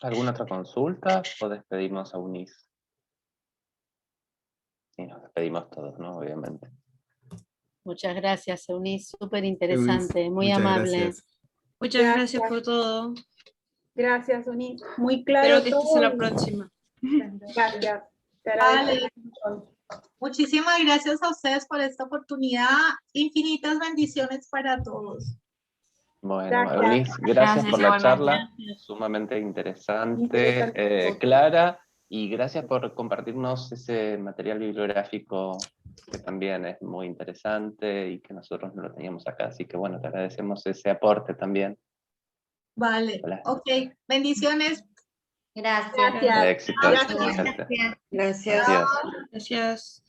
¿Alguna otra consulta o despedimos a Eunice? Sí, nos despedimos todos, ¿no? Obviamente.
Muchas gracias, Eunice, súper interesante, muy
muchas
amable.
gracias.
Muchas
Gracias.
gracias por todo.
Gracias, Uni. Muy claro
Espero que estés
todo
en la
y-
próxima.
Gracias. Te agradezco mucho. Muchísimas gracias a ustedes por esta oportunidad. Infinitas bendiciones para todos.
Bueno,
Gracias.
Eunice, gracias
Gracias,
por la
igualmente.
charla, sumamente interesante,
Interesante.
clara, y gracias por compartirnos ese material bibliográfico que también es muy interesante y que nosotros no lo teníamos acá, así que bueno, te agradecemos ese aporte también.
Vale.
Hola.
Ok. Bendiciones.
Gracias.
Gracias.
Éxitos.
Gracias.
Suerte.
Gracias.
Adiós.
Gracias.